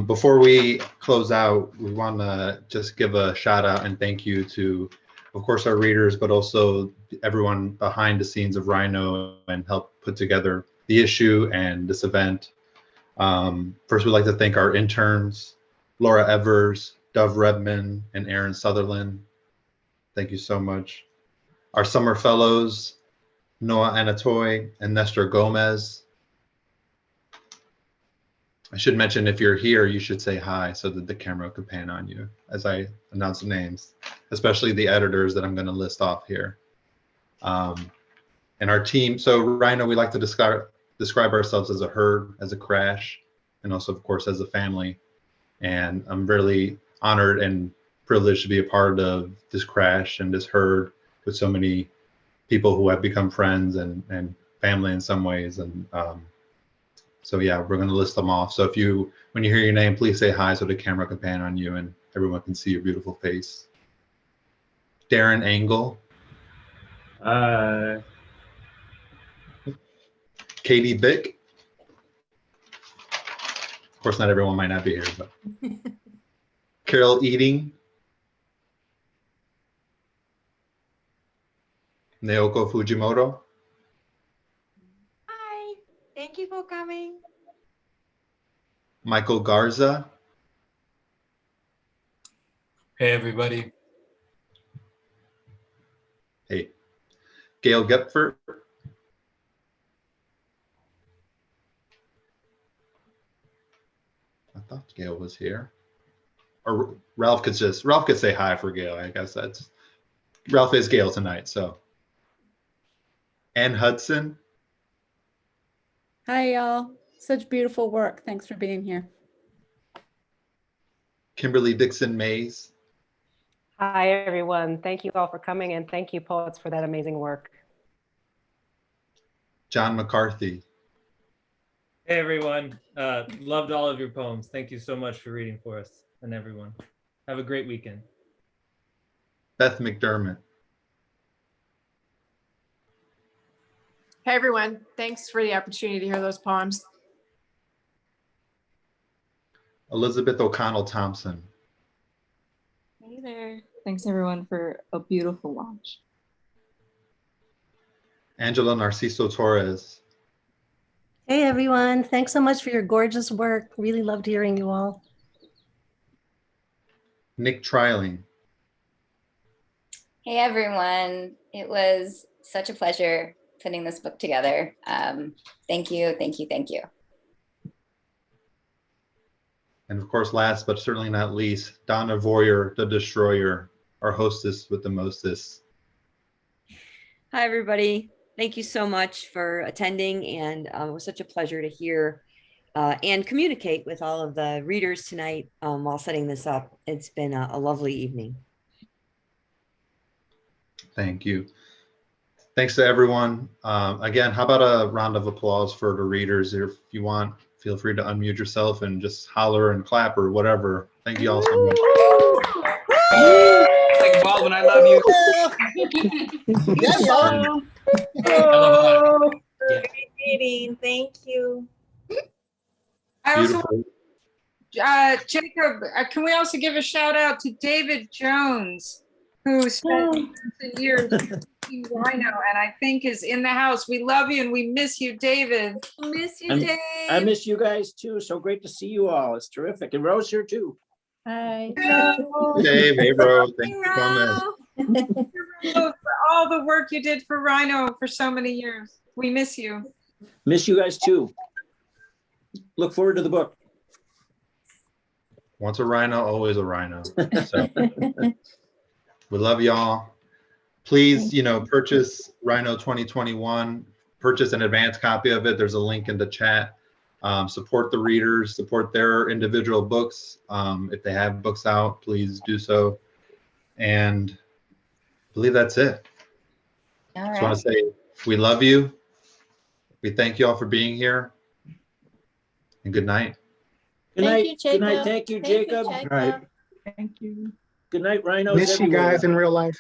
Before we close out, we want to just give a shout out and thank you to, of course, our readers, but also everyone behind the scenes of Rhino and help put together the issue and this event. First, we'd like to thank our interns, Laura Evers, Dove Redman, and Aaron Sutherland. Thank you so much. Our summer fellows, Noah Anatoy and Nestor Gomez. I should mention, if you're here, you should say hi so that the camera could pan on you as I announce the names, especially the editors that I'm going to list off here. And our team, so Rhino, we like to describe ourselves as a herd, as a crash, and also, of course, as a family. And I'm really honored and privileged to be a part of this crash and this herd with so many people who have become friends and family in some ways. And so yeah, we're going to list them off. So when you hear your name, please say hi so the camera can pan on you and everyone can see your beautiful face. Darren Angle. Hi. Katie Bick. Of course, not everyone might not be here, but Carol Eating. Naoko Fujimoto. Hi, thank you for coming. Michael Garza. Hey, everybody. Hey. Gail Gepfert. I thought Gail was here. Or Ralph could say hi for Gail. I guess Ralph is Gail tonight, so. Ann Hudson. Hi, y'all. Such beautiful work. Thanks for being here. Kimberly Dixon Mays, Hi, everyone. Thank you all for coming, and thank you, poets, for that amazing work. John McCarthy, Hey everyone, loved all of your poems. Thank you so much for reading for us and everyone. Have a great weekend. Beth McDermott, Hey everyone, thanks for the opportunity to hear those poems. Elizabeth O'Connell Thompson, Hey there. Thanks everyone for a beautiful launch. Angela Narciso Torres, Hey everyone, thanks so much for your gorgeous work. Really loved hearing you all. Nick Triling, Hey everyone, it was such a pleasure putting this book together. Thank you, thank you, thank you. and of course, last but certainly not least, Donna Voyer, the Destroyer, our hostess with the mostest. Hi, everybody. Thank you so much for attending, and it was such a pleasure to hear and communicate with all of the readers tonight while setting this up. It's been a lovely evening. Thank you. Thanks to everyone. Again, how about a round of applause for the readers? If you want, feel free to unmute yourself and just holler and clap or whatever. Thank you all so much. Like Baldwin, I love you. Oh, Yeah. great reading. Thank you. I also, Beautiful. Jacob, can we also give a shout out to David Jones, who spent years and years teaching Rhino, and I think is in the house. We love you and we miss you, David. Miss you, I'm- Dave. I miss you guys too. So great to see you all. It's terrific. And Rose here too. Hi. Dave, hey bro, thanks for coming. For all the work you did for Rhino for so many years. We miss you. Miss you guys too. Look forward to the book. Once a rhino, always a rhino. So we love y'all. Please, purchase Rhino 2021. Purchase an advanced copy of it. There's a link in the chat. Support the readers, support their individual books. If they have books out, please do so. And I believe that's it. All Just want right. to say we love you. We thank you all for being here. And good night. Good Thank night. you, Good night. Jacob. Thank you, Thank you, Jacob. Jacob. Right. Thank you. Good night, Rhinos Miss you everywhere. guys in real life.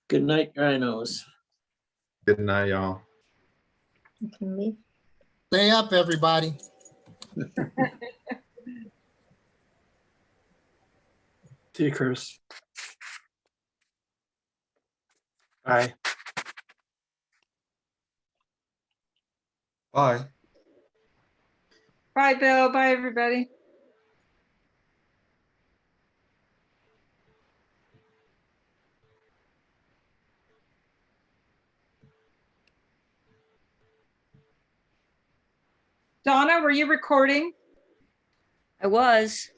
Good night, Rhinos. Good night, y'all. You can leave. Stay up, everybody. See you, Chris. Bye. Bye. Bye, Bill. Bye, everybody. Donna, were you recording? I was.